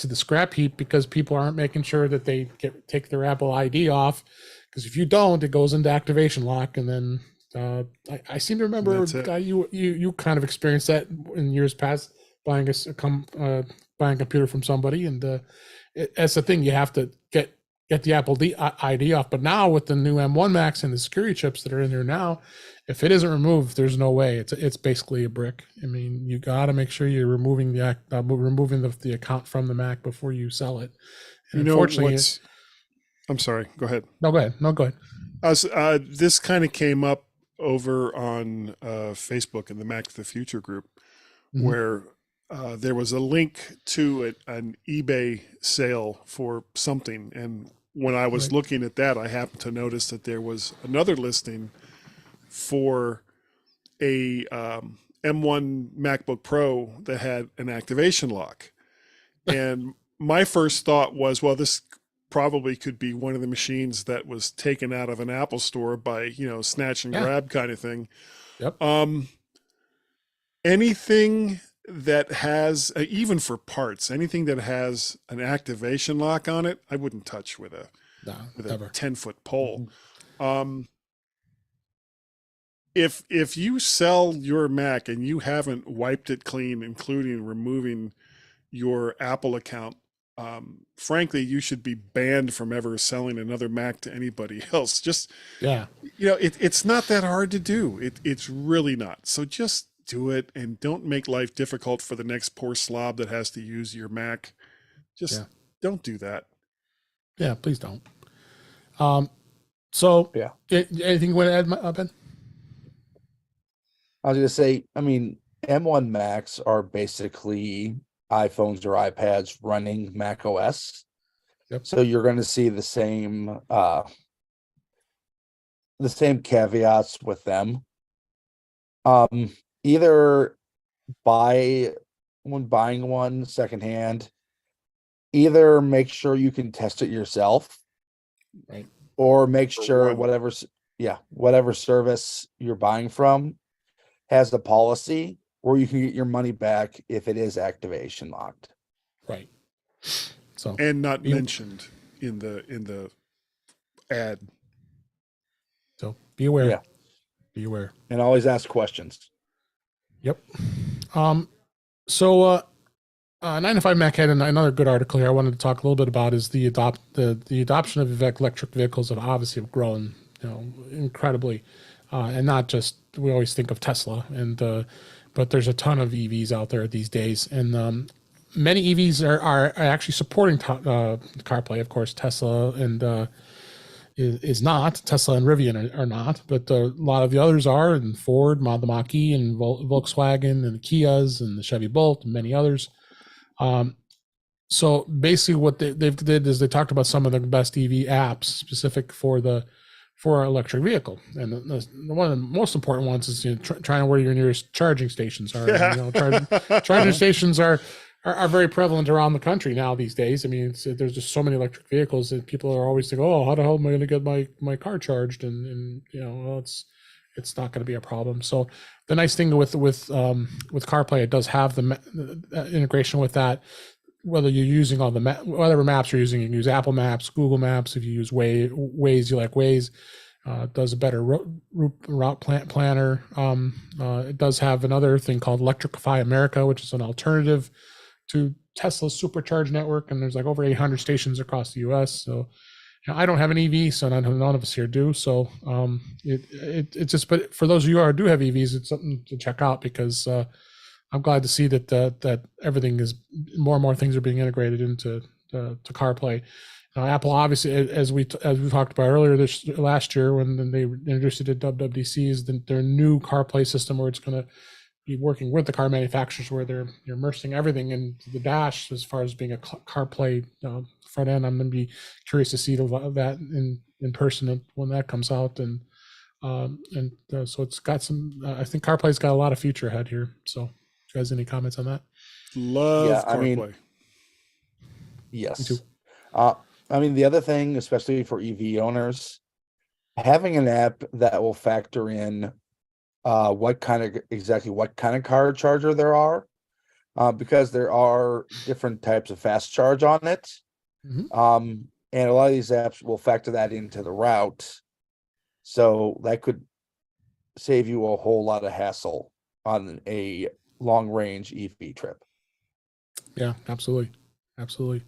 the scrap heap because people aren't making sure that they take their Apple ID off, because if you don't, it goes into activation lock, and then I seem to remember you kind of experienced that in years past, buying a computer from somebody, and that's the thing, you have to get the Apple ID off. But now with the new M1 Max and the security chips that are in there now, if it isn't removed, there's no way. It's basically a brick. I mean, you got to make sure you're removing the account from the Mac before you sell it. And unfortunately, I'm sorry. Go ahead. No, go ahead. This kind of came up over on Facebook in the Mac to the Future group, where there was a link to an eBay sale for something, and when I was looking at that, I happened to notice that there was another listing for a M1 MacBook Pro that had an activation lock. And my first thought was, well, this probably could be one of the machines that was taken out of an Apple store by, snatch and grab kind of thing. Yep. Anything that has, even for parts, anything that has an activation lock on it, I wouldn't touch with a 10-foot pole. If you sell your Mac and you haven't wiped it clean, including removing your Apple account, frankly, you should be banned from ever selling another Mac to anybody else. Just, it's not that hard to do. It's really not. So just do it, and don't make life difficult for the next poor slob that has to use your Mac. Just don't do that. Yeah, please don't. Anything you want to add, Ben? I was going to say, I mean, M1 Macs are basically iPhones or iPads running Mac OS. Yep. So you're going to see the same caveats with them. Either when buying one secondhand, either make sure you can test it yourself, right, or make sure whatever service you're buying from has the policy where you can get your money back if it is activation locked. Right. So, and not mentioned in the ad. So be aware. Yeah. Be aware. And always ask questions. Yep. 9 to 5 Mac had another good article here I wanted to talk a little bit about, is the adoption of electric vehicles that obviously have grown, incredibly, and not just, we always think of Tesla, but there's a ton of EVs out there these days, and many EVs are actually supporting CarPlay. Of course, Tesla and is not. Tesla and Rivian are not, but a lot of the others are, and Ford, the Mach-E, and Volkswagen, and the Kias, and the Chevy Bolt, and many others. So basically what they've did is they talked about some of the best EV apps specific for our electric vehicle. And one of the most important ones is trying to where your nearest charging stations are. Charging stations are very prevalent around the country now these days. I mean, there's just so many electric vehicles that people are always thinking, oh, how the hell am I going to get my car charged? And it's not going to be a problem. So the nice thing with CarPlay, it does have the integration with that. Whether you're using whatever maps you're using, you can use Apple Maps, Google Maps. If you use Waze, you like Waze. It does a better route planner. It does have another thing called Electrify America, which is an alternative to Tesla's supercharge network, and there's like over 800 stations across the U.S. So I don't have an EV, so none of us here do. So it's just, but for those of you who do have EVs, it's something to check out, because I'm glad to see that everything is, more and more things are being integrated into to CarPlay. Apple, obviously, as we talked about earlier last year when they introduced it at WWDC, is their new CarPlay system, where it's going to be working with the car manufacturers, where you're immersing everything into the dash as far as being a CarPlay front end. I'm going to be curious to see that in person when that comes out, and so it's got some. I think CarPlay's got a lot of future ahead here. So, you guys, any comments on that? Love CarPlay. Yes. Me too. I mean, the other thing, especially for EV owners, having an app that will factor in what kind of car charger there are, because there are different types of fast charge on it. Mm-hmm. And a lot of these apps will factor that into the route. So that could save you a whole lot of hassle on a long range EV trip. Yeah, absolutely. Absolutely.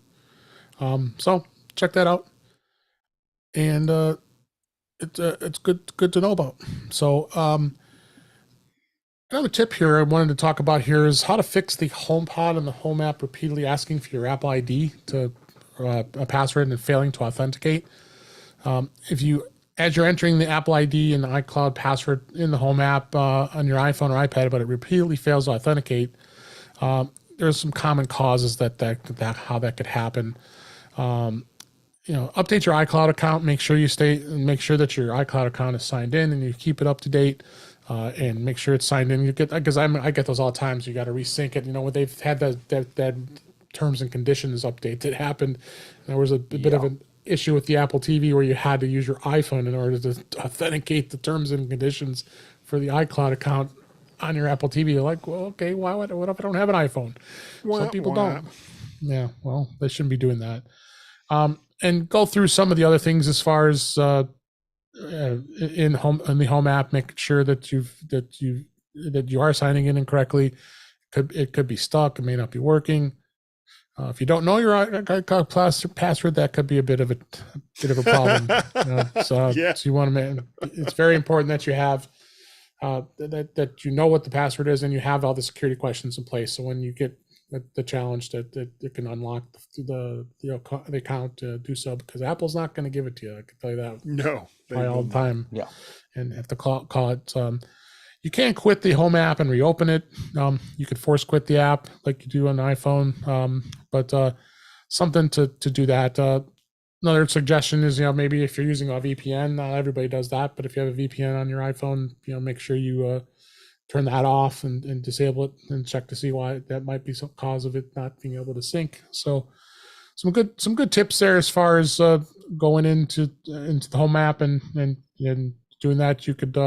So check that out. And it's good to know about. So another tip here I wanted to talk about here is how to fix the HomePod and the Home app repeatedly asking for your Apple ID to a password and failing to authenticate. As you're entering the Apple ID and the iCloud password in the Home app on your iPhone or iPad, but it repeatedly fails to authenticate, there's some common causes that how that could happen. Update your iCloud account. Make sure that your iCloud account is signed in and you keep it up to date, and make sure it's signed in. Because I get those all the time. So you got to resync it. When they've had that terms and conditions update that happened, there was a bit of issue with the Apple TV where you had to use your iPhone in order to authenticate the terms and conditions for the iCloud account on your Apple TV. You're like, well, okay, what if I don't have an iPhone? Some people don't. Yeah, well, they shouldn't be doing that. And go through some of the other things as far as in the home app, make sure that you are signing in incorrectly. It could be stuck. It may not be working. If you don't know your iCloud password, that could be a bit of a problem. So you want to. It's very important that you have that you know what the password is and you have all the security questions in place. So when you get the challenge, that it can unlock the account to do so, because Apple's not going to give it to you. I can tell you that. No, all the time. Yeah, and have to call it. You can't quit the home app and reopen it. You could force quit the app like you do on the iPhone, but something to do that. Another suggestion is, maybe if you're using a VPN, not everybody does that, but if you have a VPN on your iPhone, make sure you turn that off and disable it and check to see why that might be some cause of it not being able to sync. So some good tips there as far as going into the home app and doing that. You could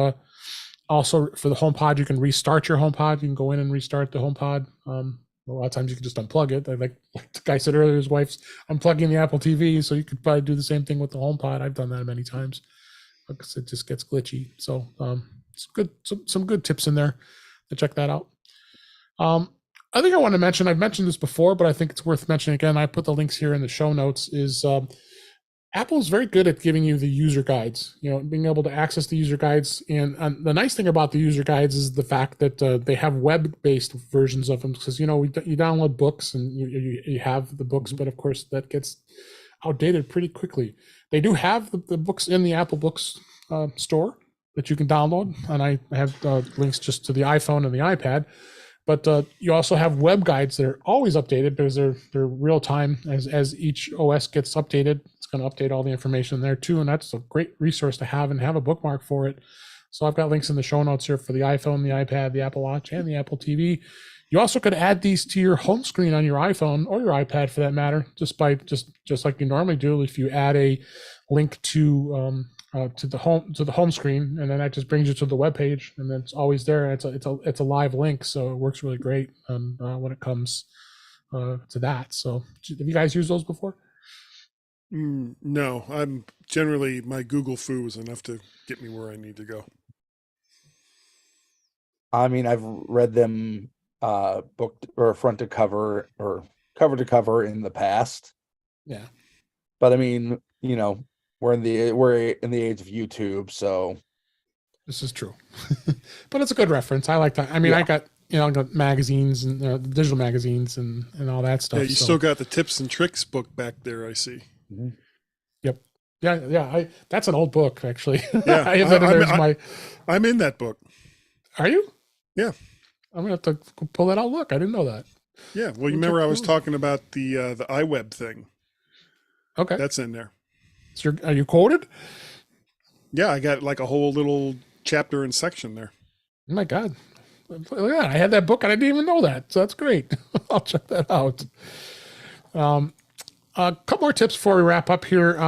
also, for the HomePod, you can restart your HomePod. You can go in and restart the HomePod. A lot of times you can just unplug it. Like the guy said earlier, his wife's unplugging the Apple TV, so you could probably do the same thing with the HomePod. I've done that many times because it just gets glitchy. So some good tips in there to check that out. I think I want to mention, I've mentioned this before, but I think it's worth mentioning again. I put the links here in the show notes. Is Apple is very good at giving you the user guides, being able to access the user guides. And the nice thing about the user guides is the fact that they have web-based you download books and you have the books, but of course that gets outdated pretty quickly. They do have the books in the Apple Books store that you can download, and I have links just to the iPhone and the iPad. But you also have web guides that are always updated because they're real time. As each OS gets updated, it's going to update all the information there too, and that's a great resource to have and have a bookmark for it. So I've got links in the show notes here for the iPhone, the iPad, the Apple Watch, and the Apple TV. You also could add these to your home screen on your iPhone or your iPad for that matter, just like you normally do. If you add a link to the home screen, and then that just brings you to the web page, and then it's always there. It's a live link, so it works really great when it comes to that. So have you guys used those before? No, I'm generally, my Google foo is enough to get me where I need to go. I mean, I've read them book or front to cover or cover to cover in the past. Yeah, but I mean, we're in the age of YouTube, so this is true. But it's a good reference. I like that. I mean, yeah. I got magazines and digital magazines and all that stuff. Yeah, you still got the tips and tricks book back there, I see. Mm-hmm. Yep. Yeah. That's an old book, actually. Yeah, I have that in there. I'm in that book. Are you? Yeah. I'm gonna have to pull that out. Look, I didn't know that. Yeah. Well, you remember I was talking about the iWeb thing. Okay. That's in there. So are you quoted? Yeah, I got like a whole little chapter and section there. Oh my God. Yeah, I had that book and I didn't even know that. So that's great. I'll check that out. A couple more tips before we wrap up here.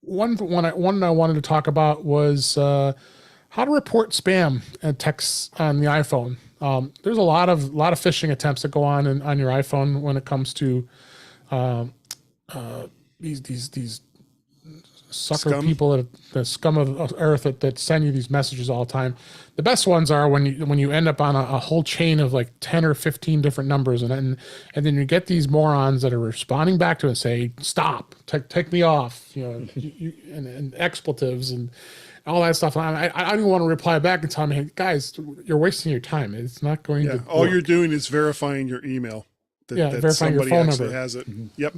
One I wanted to talk about was how to report spam and texts on the iPhone. There's a lot of phishing attempts that go on your iPhone when it comes to these sucker people, the scum of earth that send you these messages all the time. The best ones are when you end up on a whole chain of like 10 or 15 different numbers, and then you get these morons that are responding back to it and say, stop, take me off, and expletives and all that stuff. I don't even want to reply back and tell them, hey guys, you're wasting your time. It's not going to all work. You're doing is verifying your email. That verifying your phone number. Has it. Mm-hmm. Yep.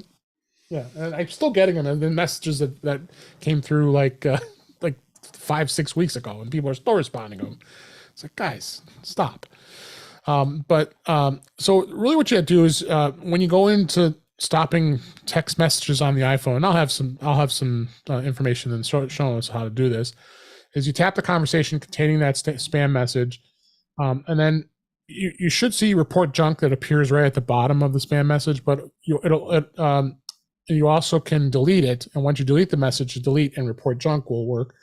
Yeah, and I'm still getting them. And the messages that came through like 5-6 weeks ago, and people are still responding to them. It's like, guys, stop. So really, what you have to do is when you go into stopping text messages on the iPhone, and I'll have some information in the show notes how to do this. Is you tap the conversation containing that spam message, and then you should see report junk that appears right at the bottom of the spam message, but you also can delete it. And once you delete the message, delete and report junk will work.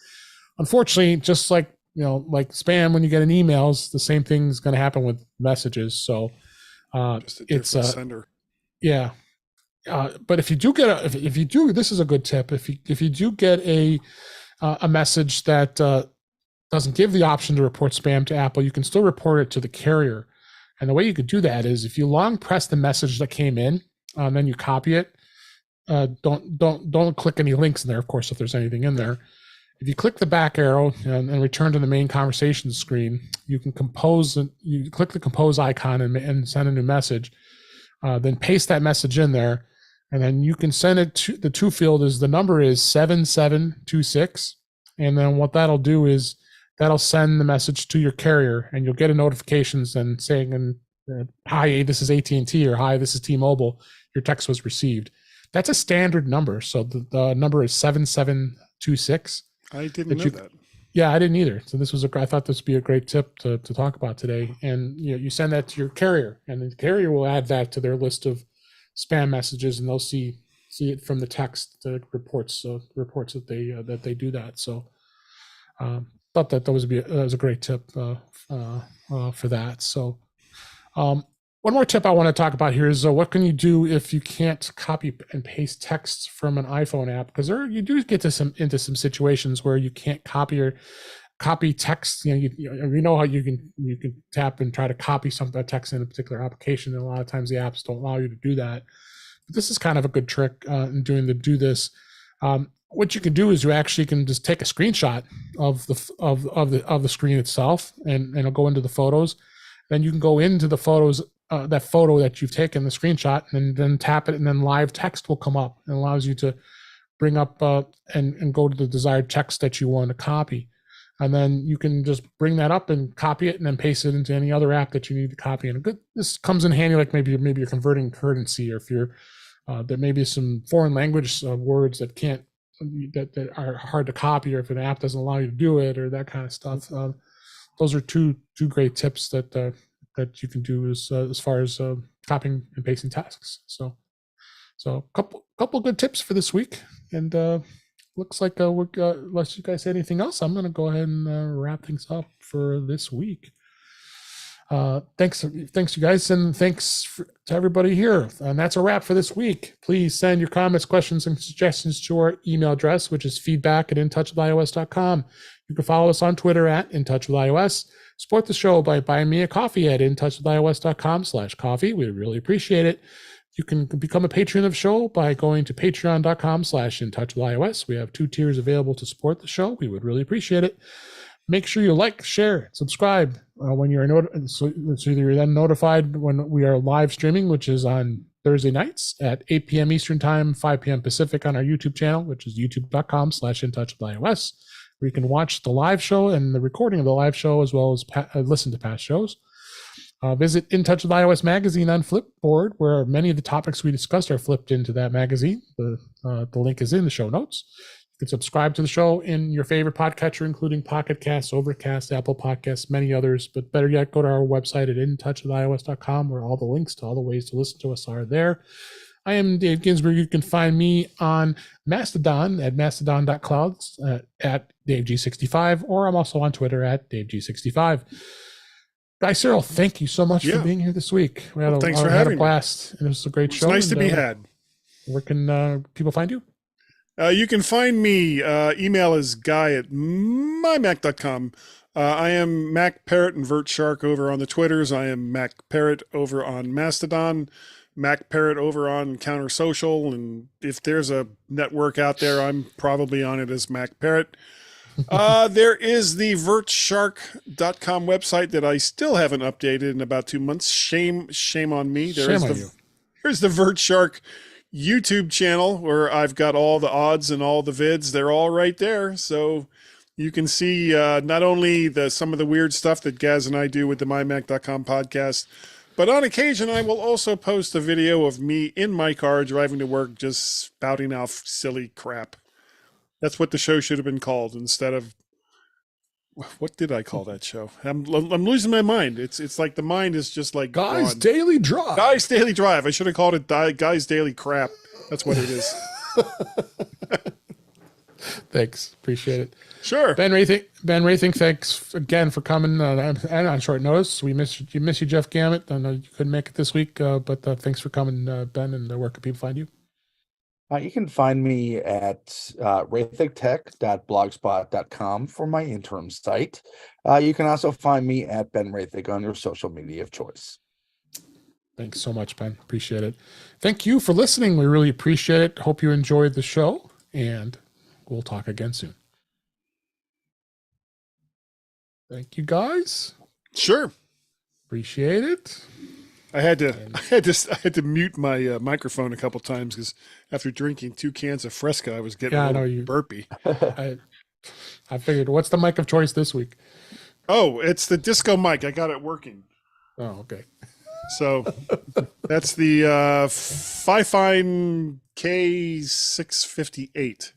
Unfortunately, just like like spam, when you get an emails, the same thing is going to happen with messages. So Just a it's different sender. yeah. But if you do get if you do, this is a good tip. If you do get a message that doesn't give the option to report spam to Apple, you can still report it to the carrier. And the way you could do that is if you long press the message that came in, then you copy it. Don't click any links in there, of course, if there's anything in there. If you click the back arrow and return to the main conversation screen, you can compose. You click the compose icon and send a new message. Then paste that message in there, and then you can send it to the to field. Is the number is 7726, and then what that'll do is that'll send the message to your carrier, and you'll get a notifications and saying, "Hi, this is AT&T," or "Hi, this is T-Mobile. Your text was received." That's a standard number, so the number is 7726. I didn't know that. Yeah, I didn't either. So I thought this would be a great tip to talk about today. And you send that to your carrier, and the carrier will add that to their list of spam messages, and they'll see it from the text reports that they do that. So thought that was a great tip for that. So one more tip I want to talk about here is what can you do if you can't copy and paste texts from an iPhone app? Because you do get into some situations where you can't copy text. You know how you can tap and try to copy a text in a particular application, and a lot of times the apps don't allow you to do that. But this is kind of a good trick in do this. What you can do is you actually can just take a screenshot of the screen itself, and it'll go into the photos. Then you can go into the photos. That photo that you've taken, the screenshot, and then tap it, and then live text will come up and allows you to bring up and go to the desired text that you want to copy. And then you can just bring that up and copy it and then paste it into any other app that you need to copy. And this comes in handy, like maybe you're converting currency, or if you're there may be some foreign language words that are hard to copy, or if an app doesn't allow you to do it, or that kind of stuff. Those are two great tips that you can do as far as copying and pasting tasks. So a couple good tips for this week, and looks like unless you guys say anything else, I'm going to go ahead and wrap things up for this week. Thanks you guys, and thanks to everybody here. And that's a wrap for this week. Please send your comments, questions, and suggestions to our email address, which is feedback@intouchwithios.com. You can follow us on Twitter @intouchwithios. Support the show by buying me a coffee at intouchwithios.com/coffee. We really appreciate it. You can become a patron of the show by going to patreon.com/intouchwithios. We have 2 tiers available to support the show. We would really appreciate it. Make sure you like, share, subscribe when you're so you're then notified when we are live streaming, which is on Thursday nights at 8 p.m. Eastern Time, 5 p.m. Pacific on our YouTube channel, which is youtube.com/intouchwithios, where you can watch the live show and the recording of the live show, as well as listen to past shows. Visit In Touch with iOS magazine on Flipboard, where many of the topics we discussed are flipped into that magazine. The link is in the show notes. You can subscribe to the show in your favorite podcatcher, including Pocket Casts, Overcast, Apple Podcasts, many others. But better yet, go to our website at intouchwithios.com, where all the links to all the ways to listen to us are there. I am Dave Ginsburg. You can find me on Mastodon at mastodon.clouds at DaveG65, or I'm also on Twitter at DaveG65. Guy Cyril, thank you so much for being here this week. Thanks for having me. Blast. And it was a great show. It's nice to be had. Where can people find you? You can find me. Email is guy@mymac.com. I am Mac Parrot and Vert Shark over on the Twitters. I am Mac Parrot over on Mastodon. Mac Parrot over on Counter Social, and if there's a network out there, I'm probably on it as Mac Parrot. There is the vertshark.com website that I still haven't updated in about 2 months. Shame on me. Here's the Vert Shark YouTube channel, where I've got all the odds and all the vids. They're all right there, so you can see not only some of the weird stuff that Gaz and I do with the mymac.com podcast, but on occasion, I will also post a video of me in my car driving to work, just spouting off silly crap. That's what the show should have been called, instead of, what did I call that show? I'm losing my mind. It's like the mind is just like Guy's gone. Daily Drive. Guy's Daily Drive. I should have called it Guy's Daily Crap. That's what it is. Thanks. Appreciate it. Sure. Ben Rathing, thanks again for coming and on short notice. We miss you, Jeff Gamet. I know you couldn't make it this week, but thanks for coming, Ben. And where can people find you? You can find me at rathigtech.blogspot.com for my interim site. You can also find me at Ben Rathig on your social media of choice. Thanks so much, Ben. Appreciate it. Thank you for listening. We really appreciate it. Hope you enjoyed the show, and we'll talk again soon. Thank you, guys. Sure. Appreciate it. I had to mute my microphone a couple times because after drinking 2 cans of Fresca, I was getting a little burpy. I figured, what's the mic of choice this week? Oh, it's the disco mic. I got it working. Oh, okay. So that's the Fifine K658,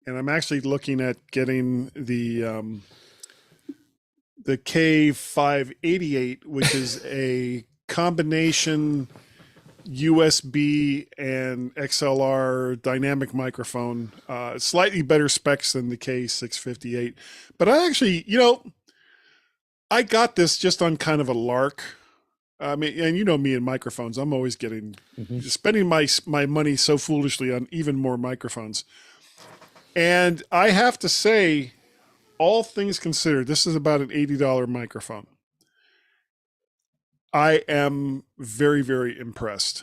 and I'm actually looking at getting the K588, which is a combination USB and XLR dynamic microphone. Slightly better specs than the K658, but I actually, I got this just on kind of a lark. I mean, and you know me and microphones, I'm always spending my money so foolishly on even more microphones. And I have to say, all things considered, this is about an $80 microphone. I am very, very impressed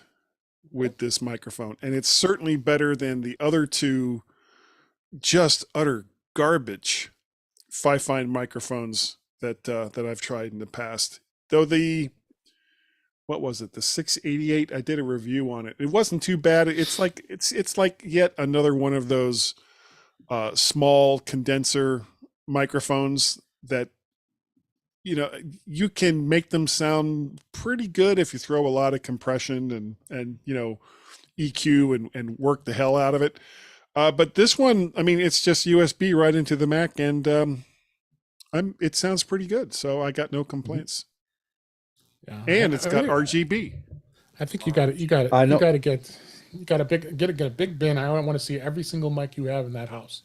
with this microphone. And it's certainly better than the other 2 just utter garbage Fifine microphones that I've tried in the past. Though what was it? The 688. I did a review on it. It wasn't too bad. It's like yet another one of those small condenser microphones that you can make them sound pretty good if you throw a lot of compression and EQ and work the hell out of it. But this one, I mean, it's just USB right into the Mac, and it sounds pretty good. So I got no complaints. Yeah, and it's got RGB. I think you got it. You got to get a big bin. I want to see every single mic you have in that house.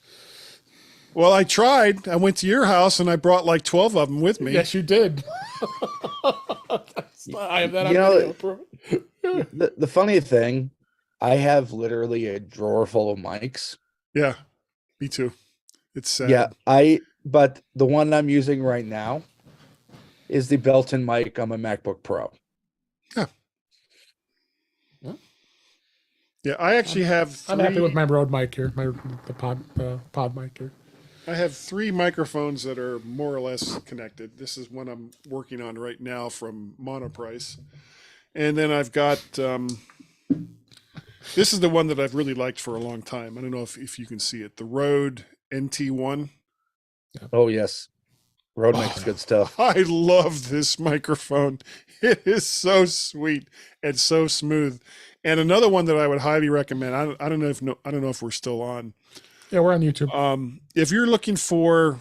Well, I tried. I went to your house and I brought like 12 of them with me. Yes, you did. I have that on video. The funny thing, I have literally a drawer full of mics. Yeah, me too. It's sad. Yeah, but the one I'm using right now is the built-in mic on my MacBook Pro. Yeah. Yeah, I actually have 3... I'm happy with my Rode mic here, the pod mic here. I have 3 microphones that are more or less connected. This is one I'm working on right now from Monoprice. And then I've got, this is the one that I've really liked for a long time. I don't know if you can see it. The Rode NT1. Oh, yes. Rode makes good stuff. I love this microphone. It is so sweet and so smooth. And another one that I would highly recommend. I don't know if we're still on. Yeah, we're on YouTube. If you're looking for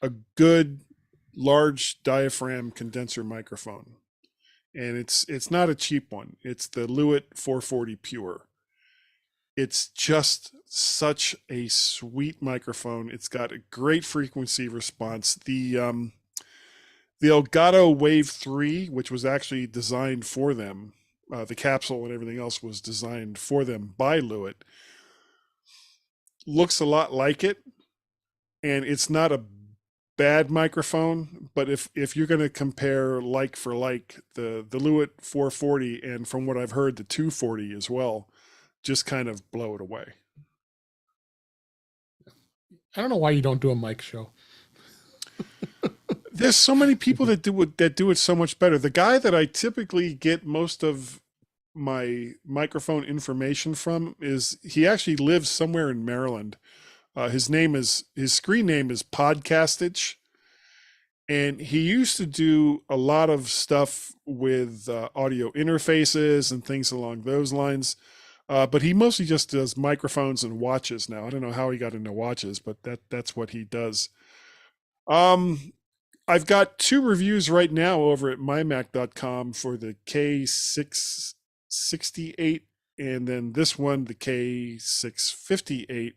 a good large diaphragm condenser microphone, and it's not a cheap one. It's the Lewitt 440 Pure. It's just such a sweet microphone. It's got a great frequency response. The Elgato Wave 3, which was actually designed for them, the capsule and everything else was designed for them by Lewitt, looks a lot like it, and it's not a bad microphone. But if you're going to compare like for like, the Lewitt 440 and from what I've heard the 240 as well, just kind of blow it away. I don't know why you don't do a mic show. There's so many people that do it so much better. The guy that I typically get most of my microphone information from he actually lives somewhere in Maryland. His screen name is Podcastage, and he used to do a lot of stuff with audio interfaces and things along those lines. But he mostly just does microphones and watches now. I don't know how he got into watches, but that's what he does. I've got 2 reviews right now over at mymac.com for the K668 and then this one, the K658.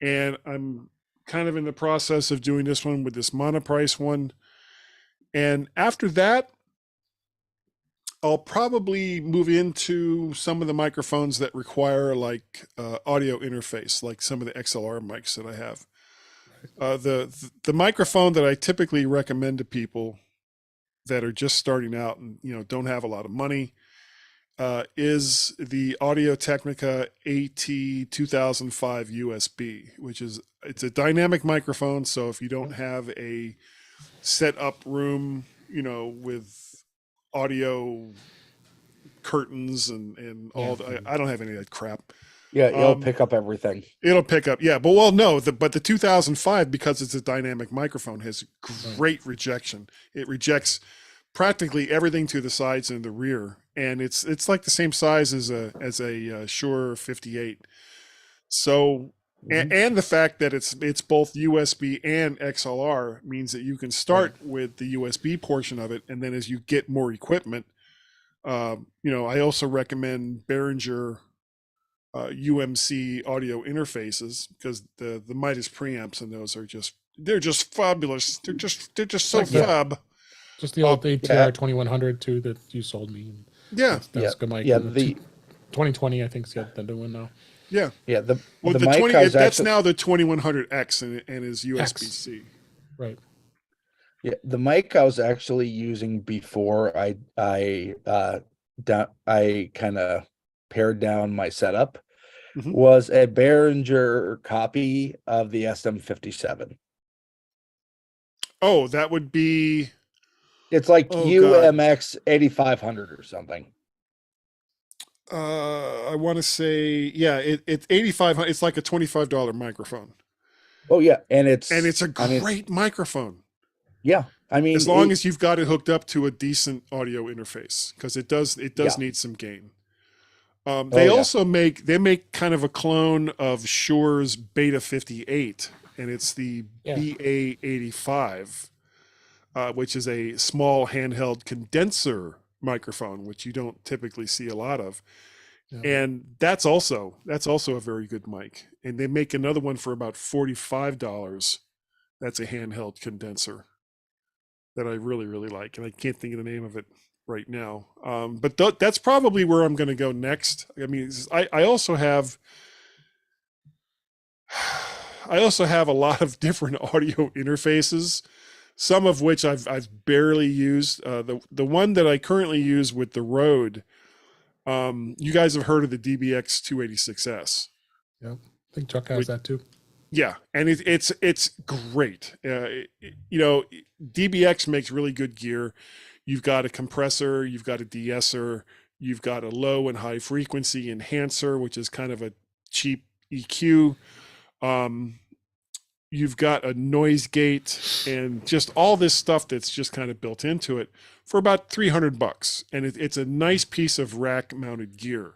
And I'm kind of in the process of doing this one with this monoprice one. And after that, I'll probably move into some of the microphones that require like audio interface, like some of the XLR mics that I have. The microphone that I typically recommend to people that are just starting out and don't have a lot of money is the Audio Technica AT2005 USB, which it's a dynamic microphone. So if you don't have a set up room, with audio curtains and all I don't have any of that crap. Yeah, it'll pick up everything. It'll pick up, yeah. But the 2005, because it's a dynamic microphone, has great rejection. It rejects practically everything to the sides and the rear, and it's like the same size as a Shure 58. So, and the fact that it's both USB and XLR means that you can start with the USB portion of it, and then as you get more equipment, I also recommend Behringer UMC audio interfaces, because the Midas preamps in those they're just fabulous. They're just so fab. Just the old ATR 2100 too that you sold me. Yeah, that's good mic. Yeah, the 2020 I think's got the new one now. Yeah, yeah. The mic 20, that's now the 2100X and is USB-C. Right. Yeah, the mic I was actually using before I kind of pared down my setup was a Behringer copy of the SM57. Oh, that would be. It's like UMX 8500 or something. I want to say, yeah, it's 8500. It's like a $25 microphone. Oh yeah, and it's a great microphone. Yeah, I mean, as long as you've got it hooked up to a decent audio interface, because it does need some gain. They also make kind of a clone of Shure's Beta 58, and it's the BA 85, which is a small handheld condenser microphone, which you don't typically see a lot of. And that's also a very good mic. And they make another one for about $45. That's a handheld condenser that I really, really like. And I can't think of the name of it right now. But that's probably where I'm going to go next. I mean, I also have a lot of different audio interfaces, some of which I've barely used. The one that I currently use with the Rode, you guys have heard of the DBX 286S. Yeah, I think Chuck has that too. Yeah, and it's great. DBX makes really good gear. You've got a compressor, you've got a de-esser, you've got a low and high frequency enhancer, which is kind of a cheap EQ. You've got a noise gate and just all this stuff that's just kind of built into it for about $300. And it's a nice piece of rack mounted gear.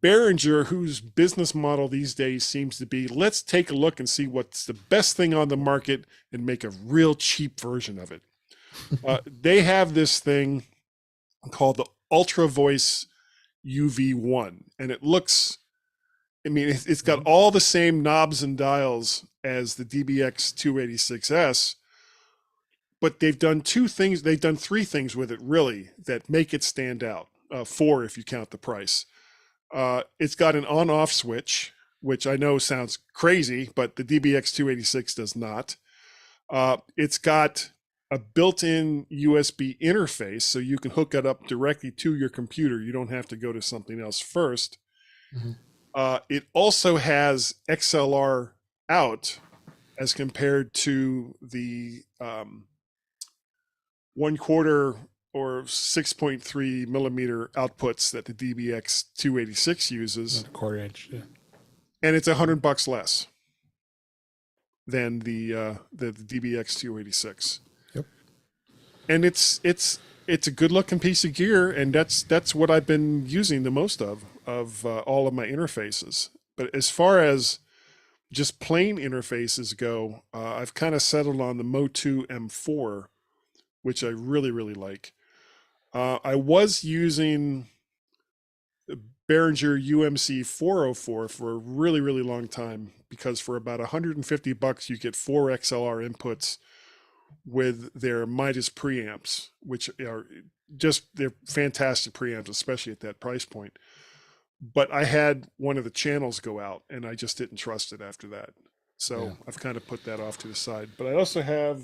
Behringer, whose business model these days seems to be, let's take a look and see what's the best thing on the market and make a real cheap version of it. They have this thing called the Ultra Voice UV1, and it looks, it's got all the same knobs and dials as the DBX 286S, but they've done three things with it really that make it stand out. 4 if you count the price. It's got an on-off switch, which I know sounds crazy, but the DBX 286 does not. It's got a built-in USB interface, so you can hook it up directly to your computer. You don't have to go to something else first. It also has XLR out as compared to the 1/4 or 6.3 millimeter outputs that the DBX 286 uses. 1/4 inch, yeah. And it's $100 less than the DBX 286. Yep. And it's a good looking piece of gear, and that's what I've been using the most of all of my interfaces. But as far as just plain interfaces go, I've kind of settled on the Motu M4, which I really, really like. I was using Behringer UMC 404 for a really, really long time, because for about $150 you get 4 XLR inputs with their Midas preamps, which are they're fantastic preamps, especially at that price point. But I had one of the channels go out and I just didn't trust it after that. So Yeah. I've kind of put that off to the side. But I also have,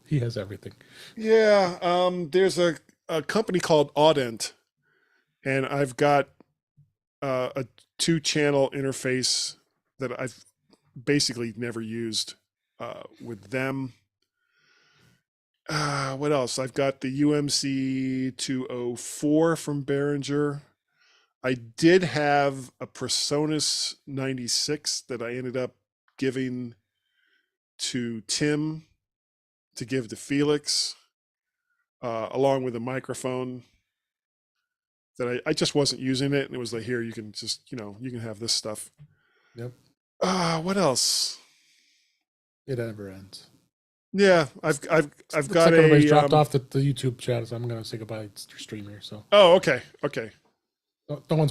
He has everything. there's a company called Audent, and I've got a 2-channel interface that I've basically never used with them. What else? I've got the UMC 204 from Behringer. I did have a Presonus 96 that I ended up giving to Tim to give to Felix, along with a microphone that I just wasn't using it. And it was like, here, you can just, you can have this stuff. Yep. What else? It never ends. Yeah, I've got Looks like everybody's dropped um, off the YouTube chat, so I'm going to say goodbye to stream here. So. Oh, okay. No one's